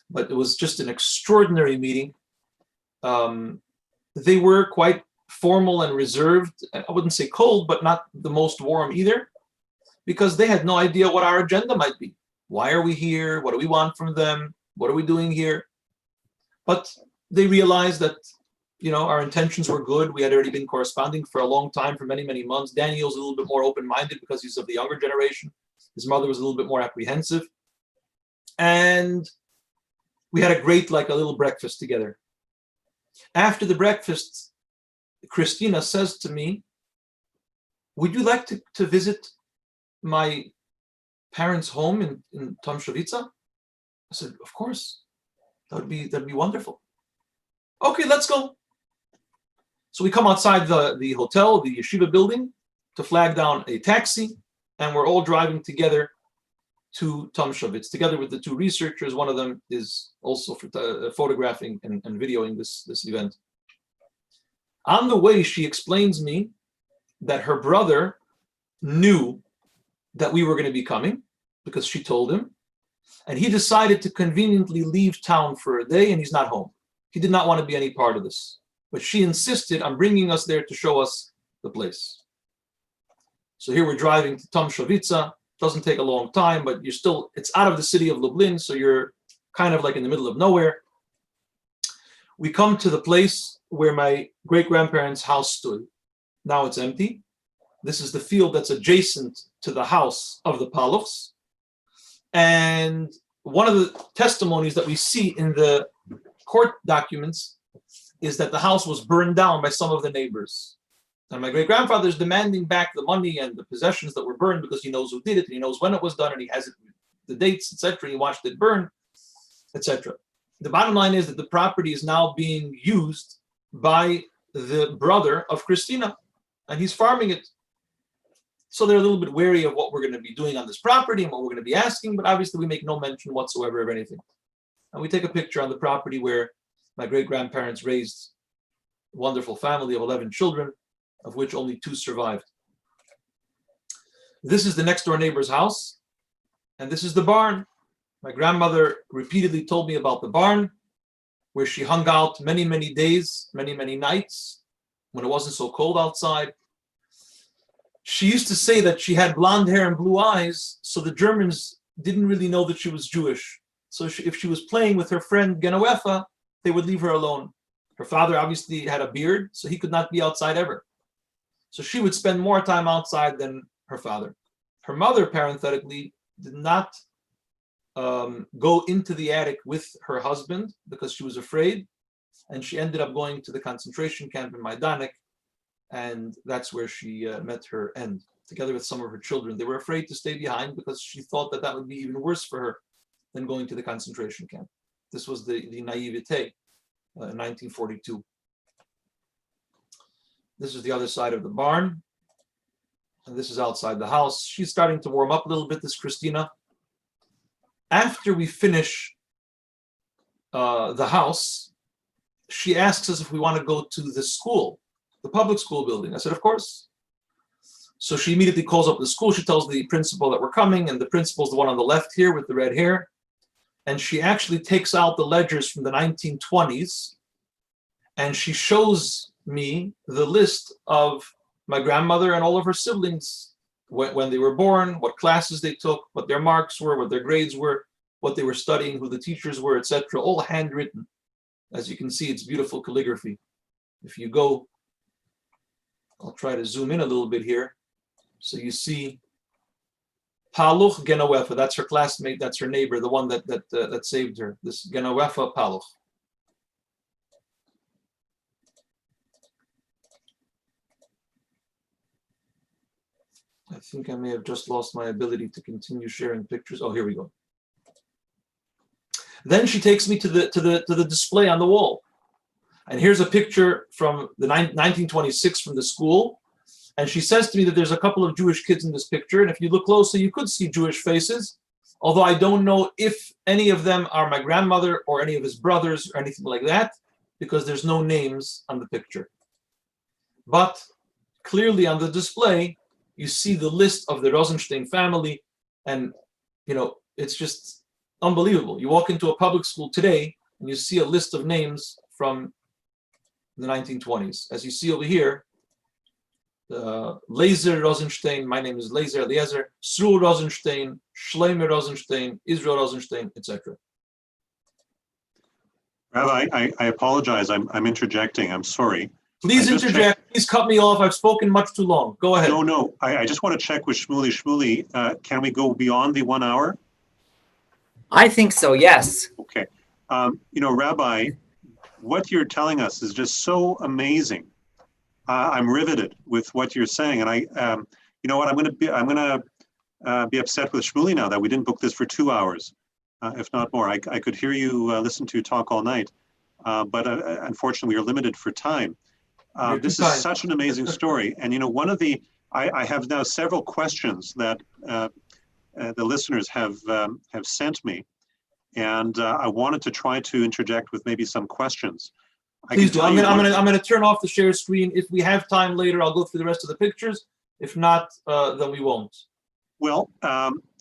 Speaker 13: But it was just an extraordinary meeting. They were quite formal and reserved. I wouldn't say cold, but not the most warm either, because they had no idea what our agenda might be. Why are we here? What do we want from them? What are we doing here? But they realized that, our intentions were good. We had already been corresponding for a long time, for many, many months. Daniel's a little bit more open-minded because he's of the younger generation. His mother was a little bit more apprehensive. And we had a great, a little breakfast together. After the breakfast, Christina says to me, would you like to visit my parents' home in Tomshavitza? I said, of course. That'd be wonderful. Okay, let's go. So we come outside the hotel, the yeshiva building, to flag down a taxi, and we're all driving together to Tomshavitz, together with the two researchers. One of them is also photographing and videoing this event. On the way, she explains me that her brother knew that we were going to be coming because she told him, and he decided to conveniently leave town for a day, and he's not home. He did not want to be any part of this, but she insisted on bringing us there to show us the place. So here we're driving to Tomshavitza. Doesn't take a long time, but it's out of the city of Lublin, so you're kind of like in the middle of nowhere. We come to the place where my great-grandparents' house stood. Now it's empty. This is the field that's adjacent to the house of the Paluchs. And one of the testimonies that we see in the court documents is that the house was burned down by some of the neighbors. And my great-grandfather is demanding back the money and the possessions that were burned because he knows who did it, and he knows when it was done, and he has it, the dates, etc. He watched it burn, etc. The bottom line is that the property is now being used by the brother of Christina, and he's farming it. So they're a little bit wary of what we're going to be doing on this property and what we're going to be asking, but obviously we make no mention whatsoever of anything. And we take a picture on the property where my great-grandparents raised a wonderful family of 11 children, of which only 2 survived. This is the next door neighbor's house, and this is the barn. My grandmother repeatedly told me about the barn, where she hung out many, many days, many, many nights, when it wasn't so cold outside. She used to say that she had blonde hair and blue eyes, so the Germans didn't really know that she was Jewish. So if she was playing with her friend Genoefa, they would leave her alone. Her father obviously had a beard, so he could not be outside ever. So she would spend more time outside than her father. Her mother, parenthetically, did not go into the attic with her husband because she was afraid, and she ended up going to the concentration camp in Majdanek, and that's where she met her end, together with some of her children. They were afraid to stay behind because she thought that that would be even worse for her than going to the concentration camp. This was the naivete in 1942. This is the other side of the barn, and this is outside the house. She's starting to warm up a little bit, this Christina. After we finish the house, she asks us if we want to go to the school, the public school building. I said, of course. So she immediately calls up the school. She tells the principal that we're coming, and the principal's the one on the left here with the red hair. And she actually takes out the ledgers from the 1920s, and she shows me the list of my grandmother and all of her siblings, when they were born, what classes they took, what their marks were, what their grades were, what they were studying, who the teachers were, etc. All handwritten. As you can see, it's beautiful calligraphy. If you go, I'll try to zoom in a little bit here. So you see Paluch Genoefa, that's her classmate, that's her neighbor, the one that saved her, this Genoefa Paluch. I think I may have just lost my ability to continue sharing pictures. Oh, here we go. Then she takes me to the display on the wall. And here's a picture from the 1926 from the school. And she says to me that there's a couple of Jewish kids in this picture. And if you look closely, you could see Jewish faces, although I don't know if any of them are my grandmother or any of his brothers or anything like that, because there's no names on the picture. But clearly on the display, you see the list of the Rosenstein family, and it's just unbelievable. You walk into a public school today and you see a list of names from the 1920s. As you see over here, Lazer Rosenstein, my name is Lazer Eliezer, Srul Rosenstein, Shlomo Rosenstein, Israel Rosenstein, etc.
Speaker 4: Rabbi, I apologize. I'm interjecting. I'm sorry.
Speaker 13: Please interject. Please cut me off. I've spoken much too long. Go ahead.
Speaker 4: No. I just want to check with Shmuley. Shmuley, can we go beyond the 1 hour?
Speaker 3: I think so, yes.
Speaker 4: Okay. Rabbi, what you're telling us is just so amazing. I'm riveted with what you're saying, and you know what? I'm going to be upset with Shmuley now that we didn't book this for 2 hours, if not more. I could hear you listen to you talk all night, but unfortunately we are limited for time. This is such an amazing story. And one of the, I have now several questions that the listeners have sent me. And I wanted to try to interject with maybe some questions.
Speaker 13: Please do. I'm gonna turn off the share screen. If we have time later, I'll go through the rest of the pictures. If not, then we won't.
Speaker 4: Well,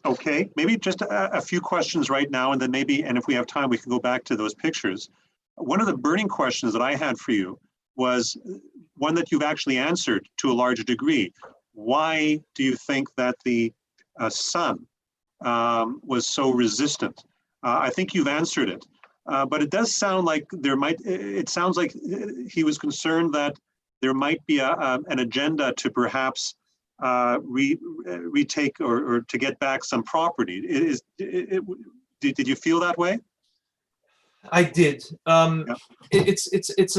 Speaker 4: okay. Maybe just a few questions right now, and then maybe, and if we have time, we can go back to those pictures. One of the burning questions that I had for you was one that you've actually answered to a large degree. Why do you think that the son was so resistant? I think you've answered it, but it does sound like it sounds like he was concerned that there might be an agenda to perhaps retake or to get back some property. Did you feel that way?
Speaker 13: I did. It's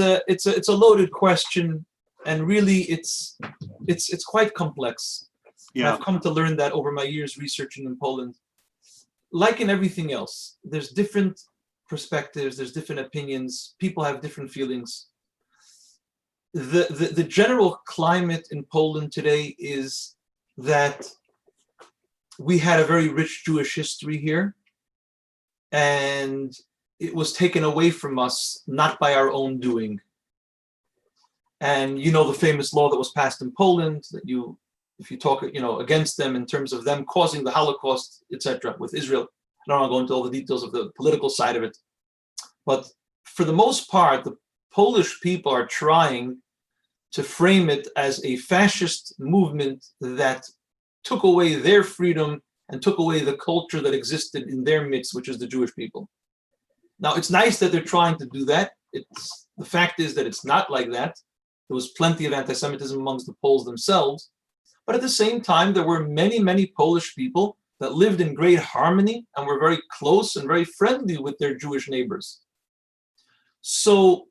Speaker 13: a loaded question, and really it's quite complex. Yeah. I've come to learn that over my years researching in Poland. Like in everything else, there's different perspectives, there's different opinions, people have different feelings. The general climate in Poland today is that we had a very rich Jewish history here, and it was taken away from us, not by our own doing. And the famous law that was passed in Poland, that if you talk, against them in terms of them causing the Holocaust, etc., with Israel. I don't want to go into all the details of the political side of it. But for the most part, the Polish people are trying to frame it as a fascist movement that took away their freedom and took away the culture that existed in their midst, which is the Jewish people. Now, it's nice that they're trying to do that. The fact is that it's not like that. There was plenty of anti-Semitism amongst the Poles themselves. But at the same time, there were many, many Polish people that lived in great harmony and were very close and very friendly with their Jewish neighbors. So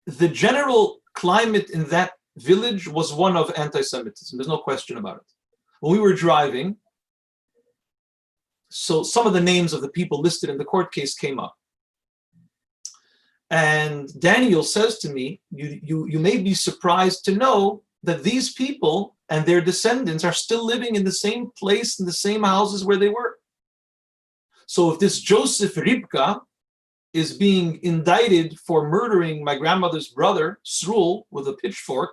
Speaker 13: the general climate in that village was one of anti-Semitism. There's no question about it. When we were driving, so some of the names of the people listed in the court case came up. And Daniel says to me, you may be surprised to know that these people and their descendants are still living in the same place, in the same houses where they were. So if this Joseph Ribka is being indicted for murdering my grandmother's brother, Srul, with a pitchfork,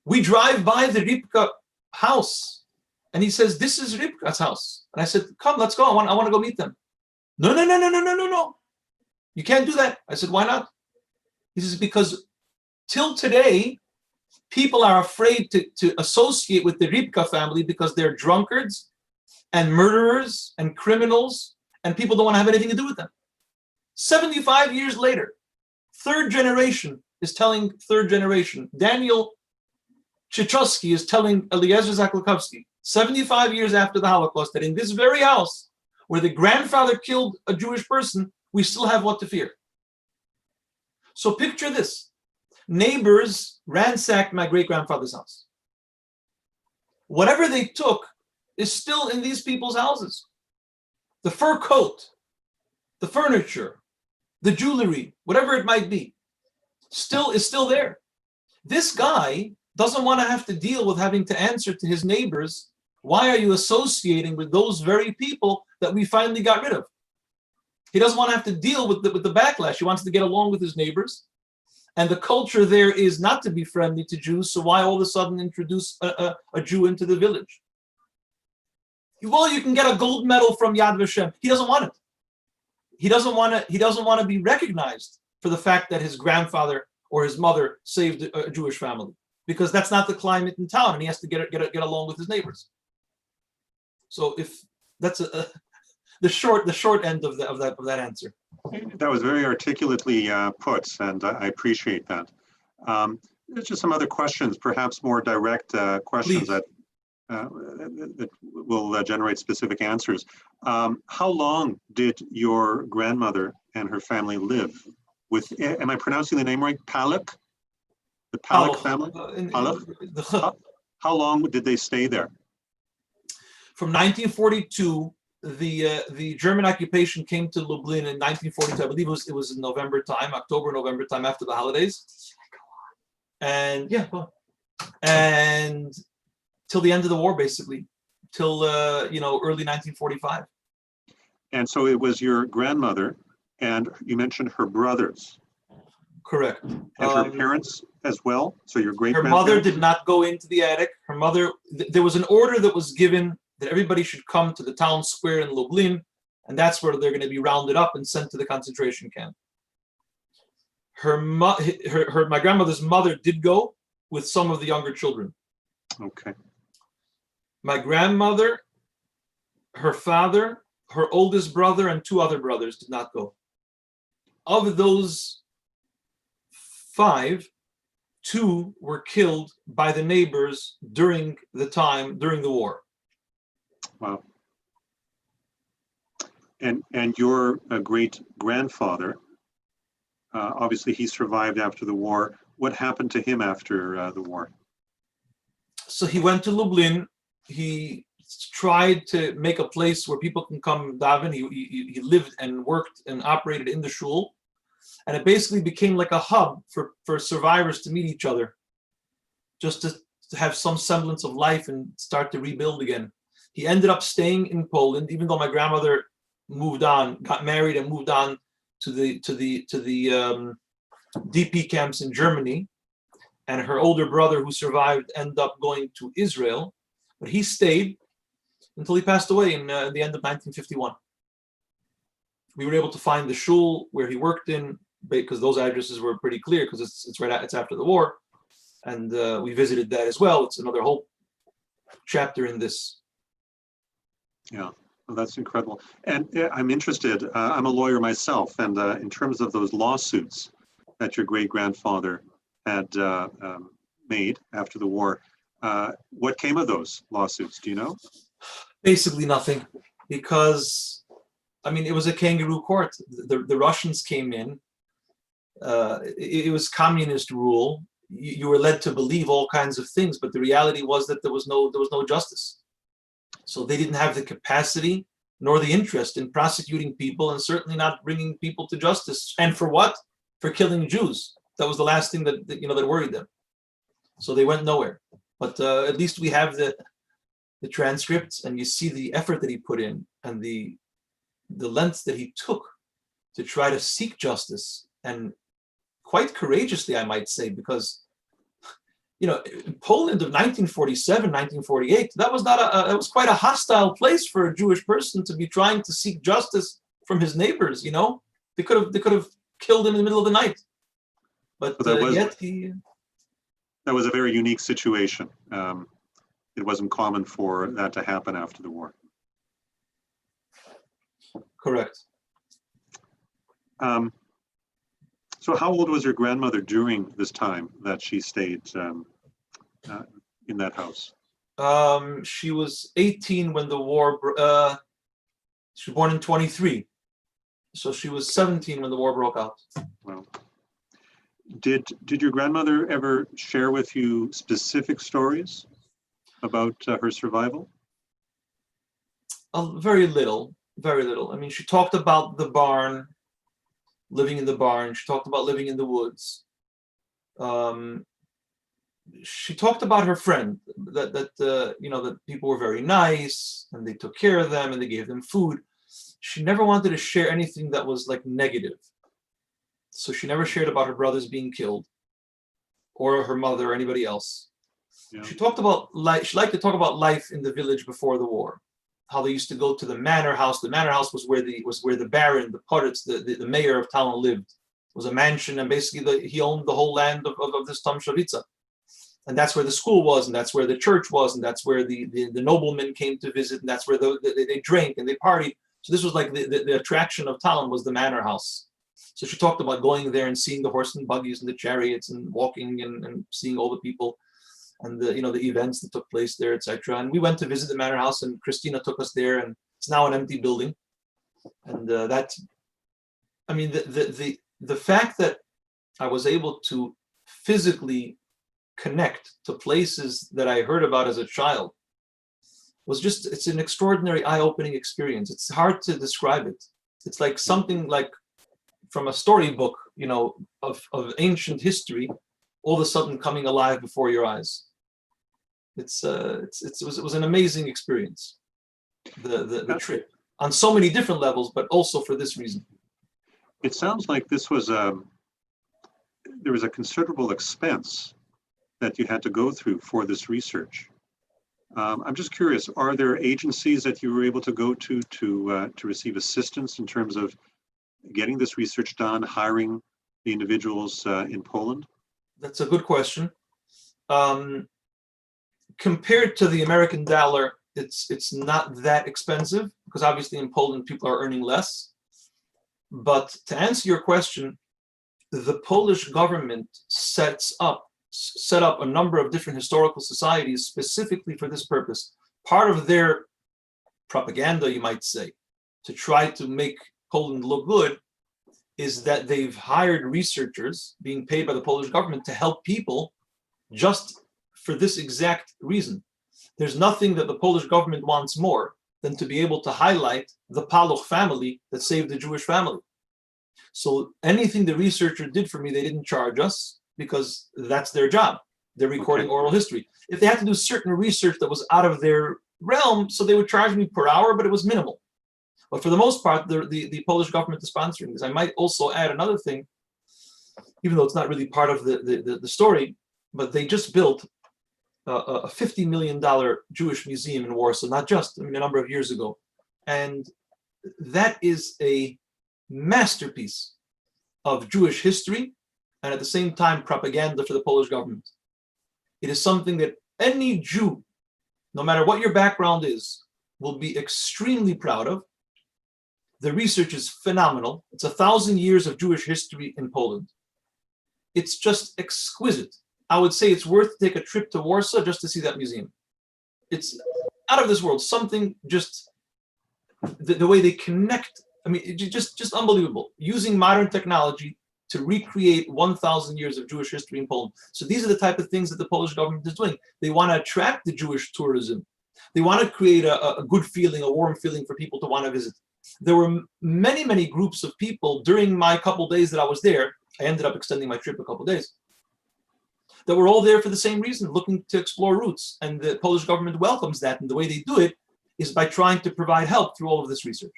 Speaker 13: we drive by the Ribka house, and he says, this is Ribka's house. And I said, come, let's go. I want to go meet them. No. You can't do that. I said, why not? He says, because till today, people are afraid to associate with the Ribka family because they're drunkards and murderers and criminals, and people don't want to have anything to do with them. 75 years later, third generation is telling third generation. Daniel Chichowski is telling Eliezer Zaklikovsky, 75 years after the Holocaust, that in this very house where the grandfather killed a Jewish person, we still have what to fear. So picture this. Neighbors ransacked my great-grandfather's house. Whatever they took is still in these people's houses. The fur coat, the furniture, the jewelry, whatever it might be, is still there. This guy doesn't want to have to deal with having to answer to his neighbors, why are you associating with those very people that we finally got rid of? He doesn't want to have to deal with the backlash. He wants to get along with his neighbors. And the culture there is not to be friendly to Jews, so why all of a sudden introduce a Jew into the village? Well, you can get a gold medal from Yad Vashem. He doesn't want it. He doesn't want to be recognized for the fact that his grandfather or his mother saved a Jewish family, because that's not the climate in town, and he has to get along with his neighbors. So if that's the short end of that answer.
Speaker 4: That was very articulately put, and I appreciate that. There's just some other questions, perhaps more direct questions that will generate specific answers. How long did your grandmother and her family live with, am I pronouncing the name right, Palak? The Palak family? Palak? How long did they stay there?
Speaker 13: From 1942, the German occupation came to Lublin in 1942. I believe it was in November time, October, November time after the holidays. And yeah, go on. And till the end of the war, basically, till early 1945.
Speaker 4: And so it was your grandmother, and you mentioned her brothers.
Speaker 13: Correct.
Speaker 4: And her parents as well? So your great
Speaker 13: Her mother did not go into the attic. Her mother, there was an order that was given that everybody should come to the town square in Lublin, and that's where they're going to be rounded up and sent to the concentration camp. My grandmother's mother did go with some of the younger children.
Speaker 4: Okay.
Speaker 13: My grandmother, her father, her oldest brother, and two other brothers did not go. Of those 5, 2 were killed by the neighbors during the war.
Speaker 4: Wow. And your great grandfather, obviously he survived after the war. What happened to him after the war?
Speaker 13: So he went to Lublin. He tried to make a place where people can come daven. He lived and worked and operated in the shul, and it basically became like a hub for survivors to meet each other, just to have some semblance of life and start to rebuild again. He ended up staying in Poland, even though my grandmother moved on, got married, and moved on to the DP camps in Germany, and her older brother, who survived, ended up going to Israel, but he stayed until he passed away in the end of 1951. We were able to find the shul where he worked in, because those addresses were pretty clear, because it's after the war, and we visited that as well. It's another whole chapter in this.
Speaker 4: Yeah, well, that's incredible. And I'm interested, I'm a lawyer myself, and in terms of those lawsuits that your great-grandfather had made after the war, what came of those lawsuits? Do you know?
Speaker 13: Basically nothing, because, I mean, it was a kangaroo court. The Russians came in. It was communist rule. You were led to believe all kinds of things, but the reality was that there was no justice. So they didn't have the capacity nor the interest in prosecuting people, and certainly not bringing people to justice. And for what? For killing Jews. That was the last thing that worried them. So they went nowhere. But at least we have the transcripts, and you see the effort that he put in, and the lengths that he took to try to seek justice, and quite courageously, I might say, because in Poland of 1947, 1948, that was quite a hostile place for a Jewish person to be trying to seek justice from his neighbors. They could have killed him in the middle of the night. But yet he.
Speaker 4: That was a very unique situation. It wasn't common for that to happen after the war.
Speaker 13: Correct.
Speaker 4: So how old was your grandmother during this time that she stayed in that house?
Speaker 13: She was 18 when the war. She was born in 23, so she was 17 when the war broke out.
Speaker 4: Wow. Did your grandmother ever share with you specific stories about her survival?
Speaker 13: Very little, very little. I mean, she talked about the barn, living in the barn. She talked about living in the woods. She talked about her friend, that people were very nice and they took care of them and they gave them food. She never wanted to share anything that was like negative. So she never shared about her brothers being killed, or her mother, or anybody else. Yeah. She talked about life. She liked to talk about life in the village before the war. How they used to go to the manor house. The manor house was where the baron, the Poritz, the mayor of town lived. It was a mansion, and basically he owned the whole land of this Tomshavitza. And that's where the school was, and that's where the church was, and that's where the noblemen came to visit, and that's where they drank and they partied. So this was like the attraction of town was the manor house. So she talked about going there and seeing the horse and buggies and the chariots and walking and seeing all the people and the events that took place there, etc. And we went to visit the manor house, and Christina took us there, and it's now an empty building. And the fact that I was able to physically connect to places that I heard about as a child, was just, it's an extraordinary eye-opening experience. It's hard to describe it. It's like something like from a storybook, you know, of ancient history, all of a sudden coming alive before your eyes. It was an amazing experience, the trip, on so many different levels, but also for this reason.
Speaker 4: It sounds like this was there was a considerable expense that you had to go through for this research. I'm just curious, are there agencies that you were able to go to receive assistance in terms of getting this research done, hiring the individuals in Poland?
Speaker 13: That's a good question. Compared to the American dollar, it's not that expensive, because obviously in Poland people are earning less. But to answer your question, the Polish government set up a number of different historical societies specifically for this purpose. Part of their propaganda, you might say, to try to make Poland look good, is that they've hired researchers being paid by the Polish government to help people just for this exact reason. There's nothing that the Polish government wants more than to be able to highlight the Paluch family that saved the Jewish family. So anything the researcher did for me, they didn't charge us, because that's their job. They're recording oral history. If they had to do certain research that was out of their realm, so they would charge me per hour, but it was minimal. But for the most part, the Polish government is sponsoring this. I might also add another thing, even though it's not really part of the story, but they just built a $50 million Jewish museum in Warsaw, not just, I mean, a number of years ago. And that is a masterpiece of Jewish history, and at the same time propaganda for the Polish government. It is something that any Jew, no matter what your background is, will be extremely proud of. The research is phenomenal. It's 1,000 years of Jewish history in Poland. It's just exquisite. I would say it's worth to take a trip to Warsaw just to see that museum. It's out of this world, something just, the way they connect, I mean, just unbelievable. Using modern technology to recreate 1,000 years of Jewish history in Poland. So these are the type of things that the Polish government is doing. They want to attract the Jewish tourism. They want to create a good feeling, a warm feeling for people to want to visit. There were many, many groups of people during my couple days that I was there. I ended up extending my trip a couple days, that were all there for the same reason, looking to explore routes. And the Polish government welcomes that. And the way they do it is by trying to provide help through all of this research.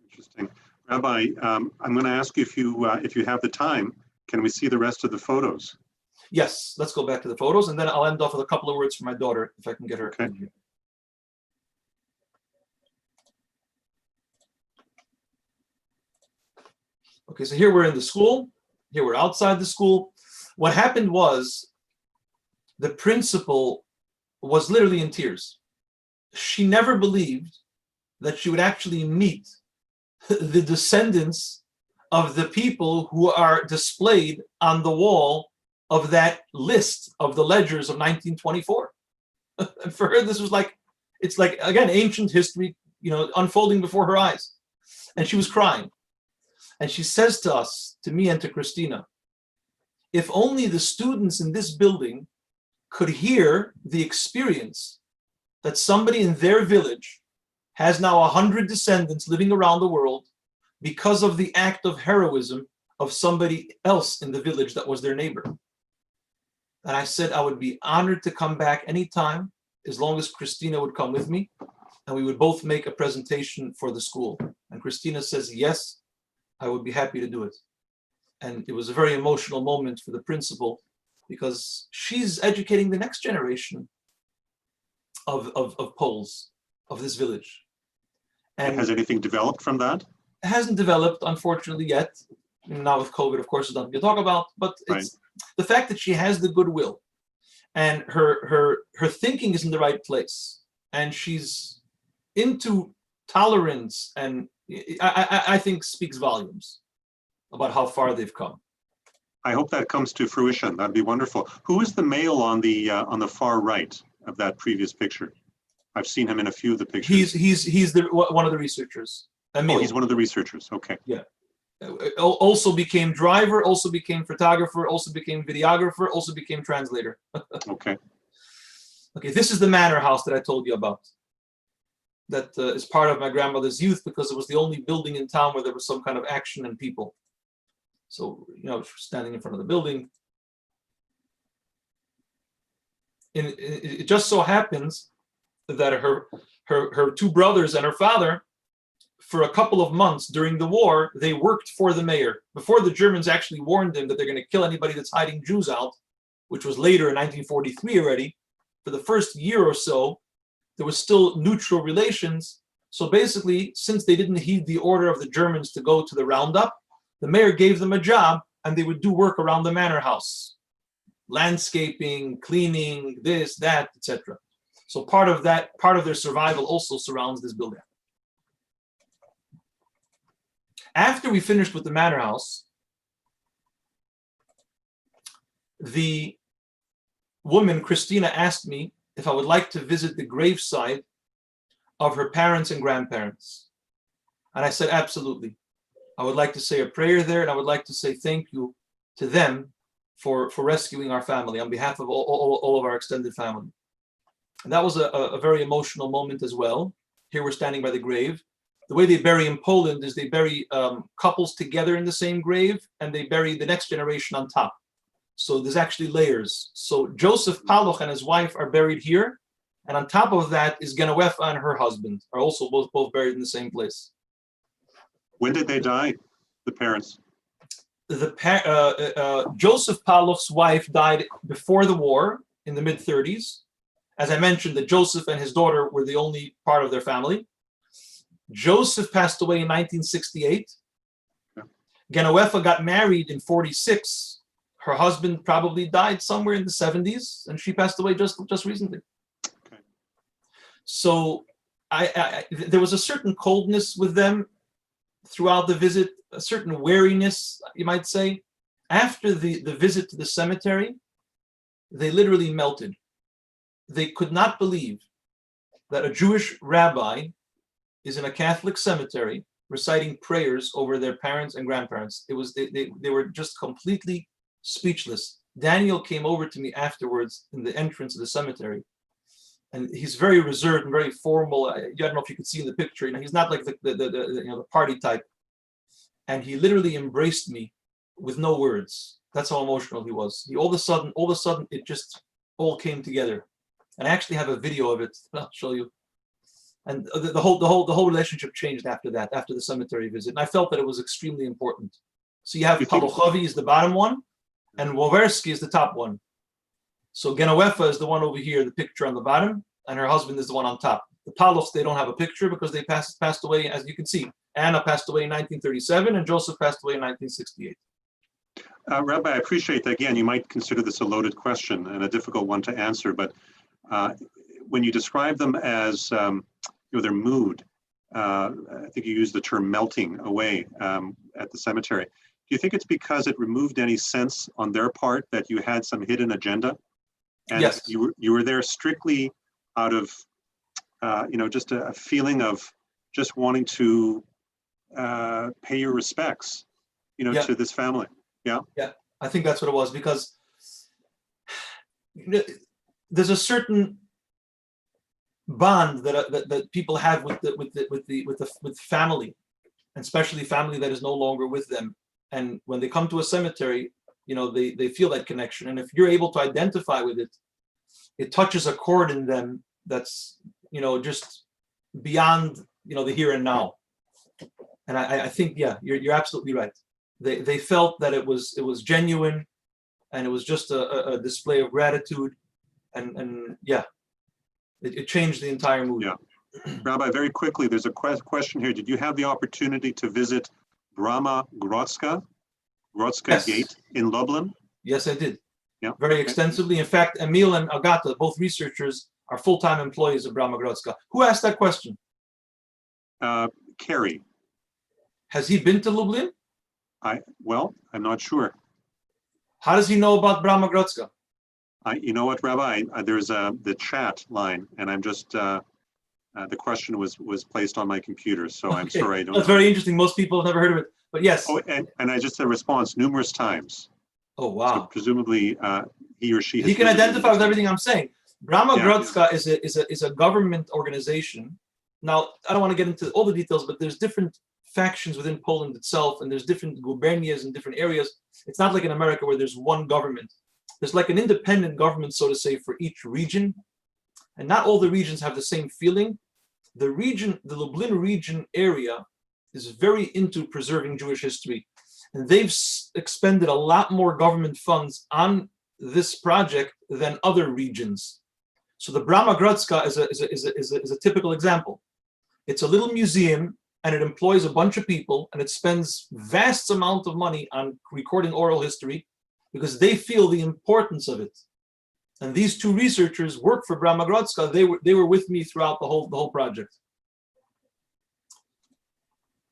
Speaker 4: Interesting. Rabbi, I'm going to ask you if you have the time, can we see the rest of the photos?
Speaker 13: Yes, let's go back to the photos, and then I'll end off with a couple of words for my daughter, if I can get her.
Speaker 4: Okay.
Speaker 13: Okay, so here we're in the school. Here we're outside the school. What happened was the principal was literally in tears. She never believed that she would actually meet the descendants of the people who are displayed on the wall of that list of the ledgers of 1924. For her, this was like, it's like, again, ancient history, you know, unfolding before her eyes. And she was crying. And she says to us, to me and to Christina, if only the students in this building could hear the experience that somebody in their village has now 100 descendants living around the world because of the act of heroism of somebody else in the village that was their neighbor. And I said I would be honored to come back anytime, as long as Christina would come with me, and we would both make a presentation for the school. And Christina says, yes, I would be happy to do it. And it was a very emotional moment for the principal, because she's educating the next generation of Poles of this village. And
Speaker 4: has anything developed from that?
Speaker 13: It hasn't developed, unfortunately, yet. Now with COVID, of course, there's nothing to talk about, but it's the fact that she has the goodwill and her thinking is in the right place, and she's into tolerance, and I think speaks volumes about how far they've come.
Speaker 4: I hope that comes to fruition. That'd be wonderful. Who is the male on the far right of that previous picture? I've seen him in a few of the pictures.
Speaker 13: He's one of the researchers. Emil.
Speaker 4: Oh, he's one of the researchers. Okay.
Speaker 13: Yeah. Also became driver, also became photographer, also became videographer, also became translator.
Speaker 4: Okay.
Speaker 13: Okay, this is the manor house that I told you about. That is part of my grandmother's youth because it was the only building in town where there was some kind of action and people. So, standing in front of the building. And it just so happens that her two brothers and her father, for a couple of months during the war, they worked for the mayor. Before the Germans actually warned them that they're going to kill anybody that's hiding Jews out, which was later in 1943 already, for the first year or so, there was still neutral relations. So basically, since they didn't heed the order of the Germans to go to the roundup, the mayor gave them a job and they would do work around the manor house. Landscaping, cleaning, this, that, etc. So part of their survival also surrounds this building. After we finished with the manor house, the woman, Christina, asked me if I would like to visit the graveside of her parents and grandparents. And I said, absolutely. I would like to say a prayer there, and I would like to say thank you to them for rescuing our family on behalf of all of our extended family. And that was a very emotional moment as well. Here we're standing by the grave. The way they bury in Poland is they bury couples together in the same grave, and they bury the next generation on top. So there's actually layers. So Joseph Paloch and his wife are buried here, and on top of that is Genewefa and her husband are also both buried in the same place.
Speaker 4: When did they die, the parents?
Speaker 13: Joseph Paloch's wife died before the war in the mid-30s. As I mentioned, that Joseph and his daughter were the only part of their family. Joseph passed away in 1968.
Speaker 4: Yeah.
Speaker 13: Genewefa got married in 46. Her husband probably died somewhere in the 70s, and she passed away just recently.
Speaker 4: Okay.
Speaker 13: So there was a certain coldness with them throughout the visit, a certain wariness, you might say. After the visit to the cemetery, they literally melted. They could not believe that a Jewish rabbi is in a Catholic cemetery reciting prayers over their parents and grandparents. They were just completely speechless. Daniel came over to me afterwards in the entrance of the cemetery, and he's very reserved and very formal. I don't know if you could see in the picture. He's not like the party type. And he literally embraced me with no words. That's how emotional he was. All of a sudden, it just all came together. And I actually have a video of it. I'll show you. And the whole relationship changed after that, after the cemetery visit. And I felt that it was extremely important. So you have Palochovi is the bottom one, and Wowerski is the top one. So Genewefa is the one over here, the picture on the bottom, and her husband is the one on top. The Palochs, they don't have a picture because they passed away, as you can see. Anna passed away in 1937, and Joseph passed away in 1968.
Speaker 4: Rabbi, I appreciate that. Again, you might consider this a loaded question and a difficult one to answer, but when you describe them as their mood, I think you used the term melting away at the cemetery. Do you think it's because it removed any sense on their part that you had some hidden agenda? And
Speaker 13: yes.
Speaker 4: You were there strictly out of, just a feeling of just wanting to pay your respects, to this family. Yeah. Yeah,
Speaker 13: I think that's what it was, because there's a certain bond that people have with family, and especially family that is no longer with them. And when they come to a cemetery, they feel that connection. And if you're able to identify with it, it touches a chord in them that's, just beyond, the here and now. And I think, yeah, you're absolutely right. They felt that it was genuine, and it was just a display of gratitude, and yeah, it changed the entire mood.
Speaker 4: Yeah. Rabbi, very quickly, there's a question here. Did you have the opportunity to visit Brama Grodzka
Speaker 13: Yes.
Speaker 4: Gate in Lublin?
Speaker 13: Yes, I did.
Speaker 4: Yeah.
Speaker 13: Very extensively. In fact, Emil and Agata, both researchers, are full-time employees of Brama Grodzka. Who asked that question?
Speaker 4: Kerry.
Speaker 13: Has he been to Lublin?
Speaker 4: I'm not sure.
Speaker 13: How does he know about Brama Grodzka?
Speaker 4: You know what, Rabbi? There's the chat line, and I'm just the question was placed on my computer, so I'm sorry I don't.
Speaker 13: That's
Speaker 4: know.
Speaker 13: very interesting. Most people have never heard of it, but yes.
Speaker 4: Oh, and I just had a response numerous times.
Speaker 13: Oh wow!
Speaker 4: So presumably he or she.
Speaker 13: He can identify with everything I'm saying. Brahma-Grodzka is a government organization. Now, I don't want to get into all the details, but there's different factions within Poland itself, and there's different gubernias in different areas. It's not like in America where there's one government. There's like an independent government, so to say, for each region. And not all the regions have the same feeling. The Lublin region area is very into preserving Jewish history. And they've expended a lot more government funds on this project than other regions. So the Brahma-Grodzka is a typical example. It's a little museum, and it employs a bunch of people, and it spends vast amount of money on recording oral history because they feel the importance of it. And these two researchers work for Brahma-Grodzka. They were with me throughout the whole project.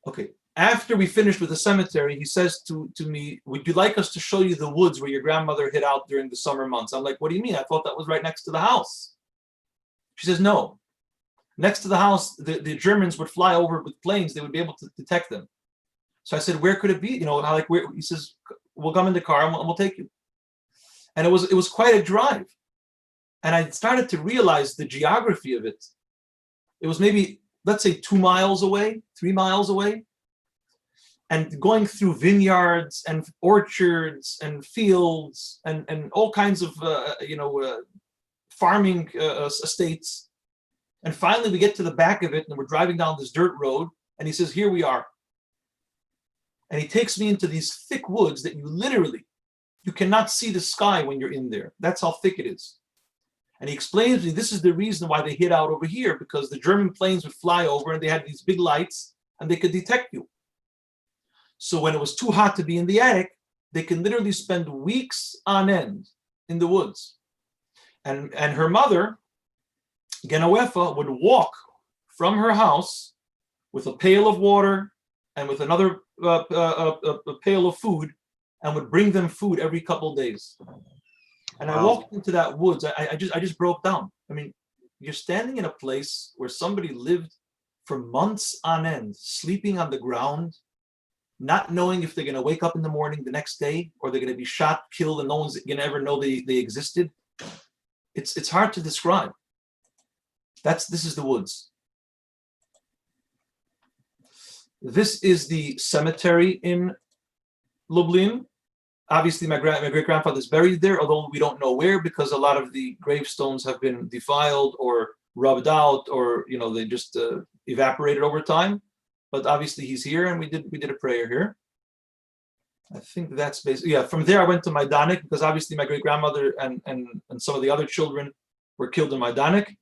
Speaker 13: Okay, after we finished with the cemetery, he says to me, "Would you like us to show you the woods where your grandmother hid out during the summer months?" I'm like, "What do you mean? I thought that was right next to the house." She says, "No. Next to the house, the Germans would fly over with planes. They would be able to detect them." So I said, "Where could it be?" You know, like where? He says, "We'll come in the car and we'll take you." And it was quite a drive. And I started to realize the geography of it. It was maybe, let's say, 2 miles away, 3 miles away. And going through vineyards and orchards and fields and all kinds of, farming estates. And finally we get to the back of it and we're driving down this dirt road and he says, "Here we are." And he takes me into these thick woods that you cannot see the sky when you're in there. That's how thick it is. And he explains to me this is the reason why they hid out over here, because the German planes would fly over and they had these big lights and they could detect you. So when it was too hot to be in the attic, they can literally spend weeks on end in the woods. And her mother, Genovefa, would walk from her house with a pail of water and with another a pail of food, and would bring them food every couple of days. And I walked into that woods. I just broke down. I mean, you're standing in a place where somebody lived for months on end, sleeping on the ground, not knowing if they're going to wake up in the morning the next day or they're going to be shot, killed, and no one's going to ever know they existed. It's hard to describe. This is the woods. This is the cemetery in Lublin. Obviously, my great-grandfather is buried there, although we don't know where, because a lot of the gravestones have been defiled or rubbed out, or they just evaporated over time. But obviously, he's here, and we did a prayer here. I think that's basically, yeah. From there, I went to Majdanek, because obviously my great-grandmother and some of the other children were killed in Majdanek.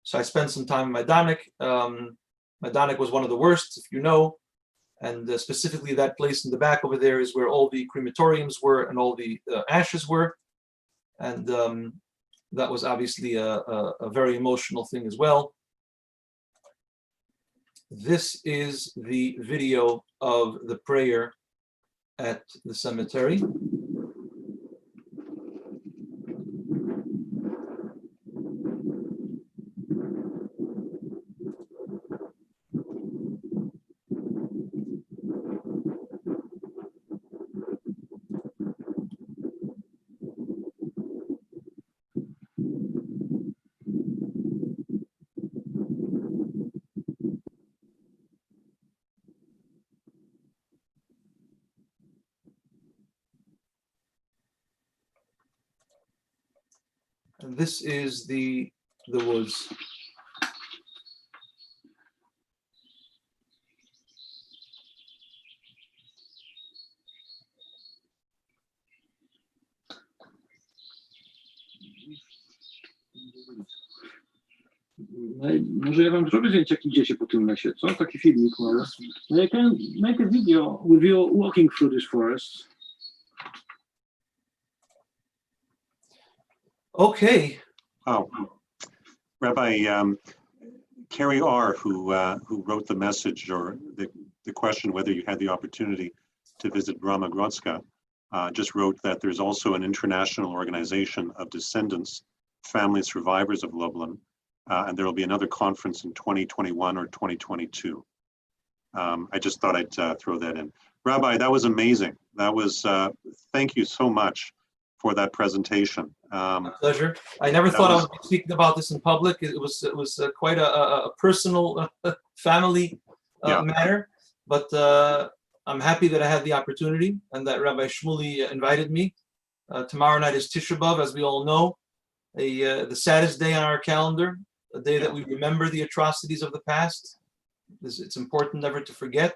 Speaker 13: So I spent some time in Majdanek. Majdanek was one of the worst, if you know. And specifically that place in the back over there is where all the crematoriums were and all the ashes were. And that was obviously a very emotional thing as well. This is the video of the prayer at the cemetery. And this is the woods.
Speaker 14: Może ja wam zrobię zdjęcie, jak idziecie po tym lesie, co? Taki filmik może. I can make a video with you walking through this forest.
Speaker 13: Okay.
Speaker 4: Oh, Rabbi Carrie R., who wrote the message or the question whether you had the opportunity to visit Brahma-Grodzka, just wrote that there's also an international organization of descendants, family survivors of Lublin, and there will be another conference in 2021 or 2022. I just thought I'd throw that in. Rabbi, that was amazing. That was, thank you so much for that presentation.
Speaker 13: Pleasure. I never thought I would be speaking about this in public. It was quite a personal family matter, but I'm happy that I had the opportunity and that Rabbi Shmuley invited me. Tomorrow night is Tisha B'Av, as we all know, the saddest day on our calendar, a day that we remember the atrocities of the past. It's important never to forget.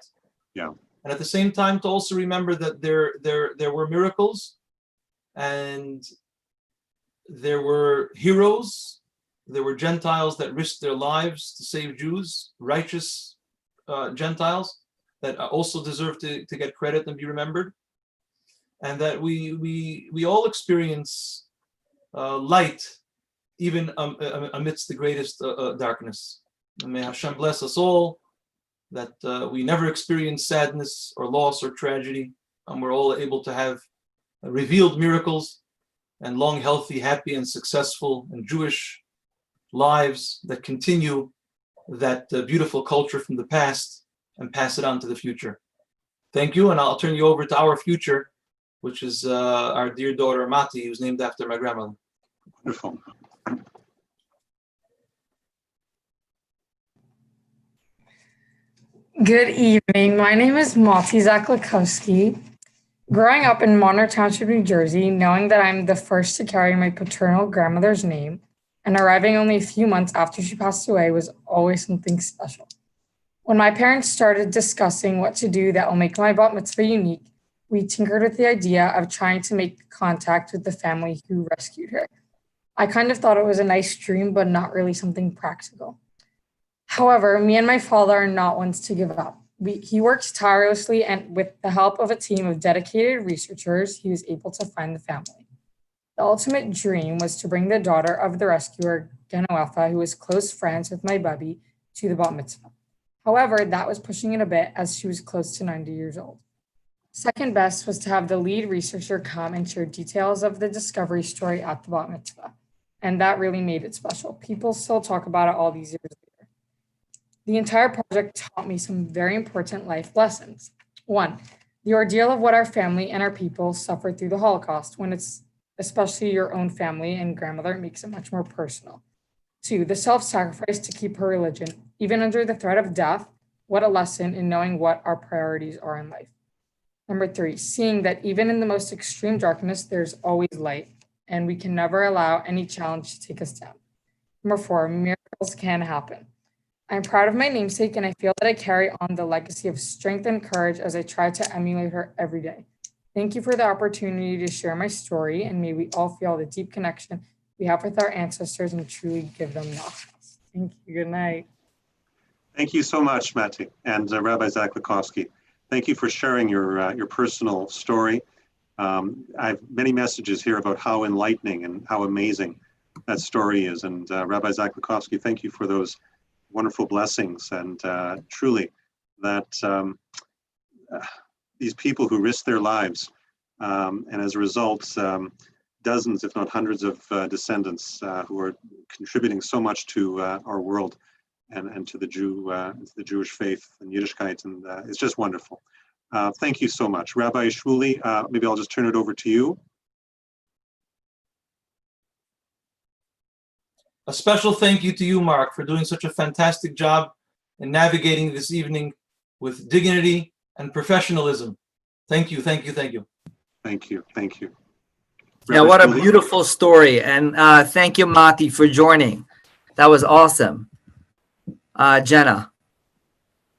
Speaker 4: Yeah.
Speaker 13: And at the same time, to also remember that there were miracles, and there were heroes, there were Gentiles that risked their lives to save Jews, righteous Gentiles that also deserve to get credit and be remembered, and that we all experience light even amidst the greatest darkness. And may Hashem bless us all, that we never experience sadness or loss or tragedy, and we're all able to have revealed miracles and long, healthy, happy, and successful and Jewish lives that continue that beautiful culture from the past and pass it on to the future. Thank you, and I'll turn you over to our future, which is our dear daughter Mati, who's named after my grandmother.
Speaker 4: Wonderful.
Speaker 15: Good evening. My name is Mark Zaklikovsky. Growing up in Monroe Township, New Jersey, knowing that I'm the first to carry my paternal grandmother's name and arriving only a few months after she passed away was always something special. When my parents started discussing what to do that will make my bat mitzvah unique, we tinkered with the idea of trying to make contact with the family who rescued her. I kind of thought it was a nice dream, but not really something practical. However, me and my father are not ones to give up. He works tirelessly, and with the help of a team of dedicated researchers, he was able to find the family. The ultimate dream was to bring the daughter of the rescuer, Genoefa, who was close friends with my bubby, to the bat mitzvah. However, that was pushing it a bit as she was close to 90 years old. Second best was to have the lead researcher come and share details of the discovery story at the bat mitzvah. And that really made it special. People still talk about it all these years later. The entire project taught me some very important life lessons. 1, the ordeal of what our family and our people suffered through the Holocaust. When it's especially your own family and grandmother, it makes it much more personal. 2, the self-sacrifice to keep her religion, even under the threat of death. What a lesson in knowing what our priorities are in life. Number 3, seeing that even in the most extreme darkness, there's always light, and we can never allow any challenge to take us down. Number 4, miracles can happen. I'm proud of my namesake, and I feel that I carry on the legacy of strength and courage as I try to emulate her every day. Thank you for the opportunity to share my story, and may we all feel the deep connection we have with our ancestors and truly give them nachas. Thank you. Good night.
Speaker 4: Thank you so much, Mati, and Rabbi Zaklikovsky. Thank you for sharing your personal story. I have many messages here about how enlightening and how amazing that story is. And Rabbi Zaklikovsky, thank you for those wonderful blessings, and truly that these people who risk their lives, and as a result, dozens, if not hundreds of descendants who are contributing so much to our world and to the Jewish faith and Yiddishkeit, and it's just wonderful. Thank you so much. Rabbi Shmuley, maybe I'll just turn it over to you.
Speaker 13: A special thank you to you, Mark, for doing such a fantastic job in navigating this evening with dignity and professionalism. Thank you, thank you, thank you.
Speaker 4: Thank you, thank you.
Speaker 3: Yeah, what a beautiful story. And thank you, Mati, for joining. That was awesome. Jenna.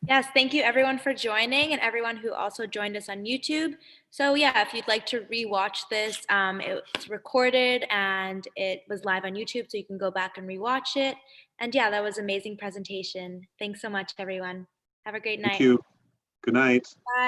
Speaker 1: Yes, thank you everyone for joining and everyone who also joined us on YouTube. So yeah, if you'd like to rewatch this, it's recorded and it was live on YouTube, so you can go back and rewatch it. And yeah, that was an amazing presentation. Thanks so much, everyone. Have a great night.
Speaker 4: Thank you. Good night.
Speaker 1: Bye.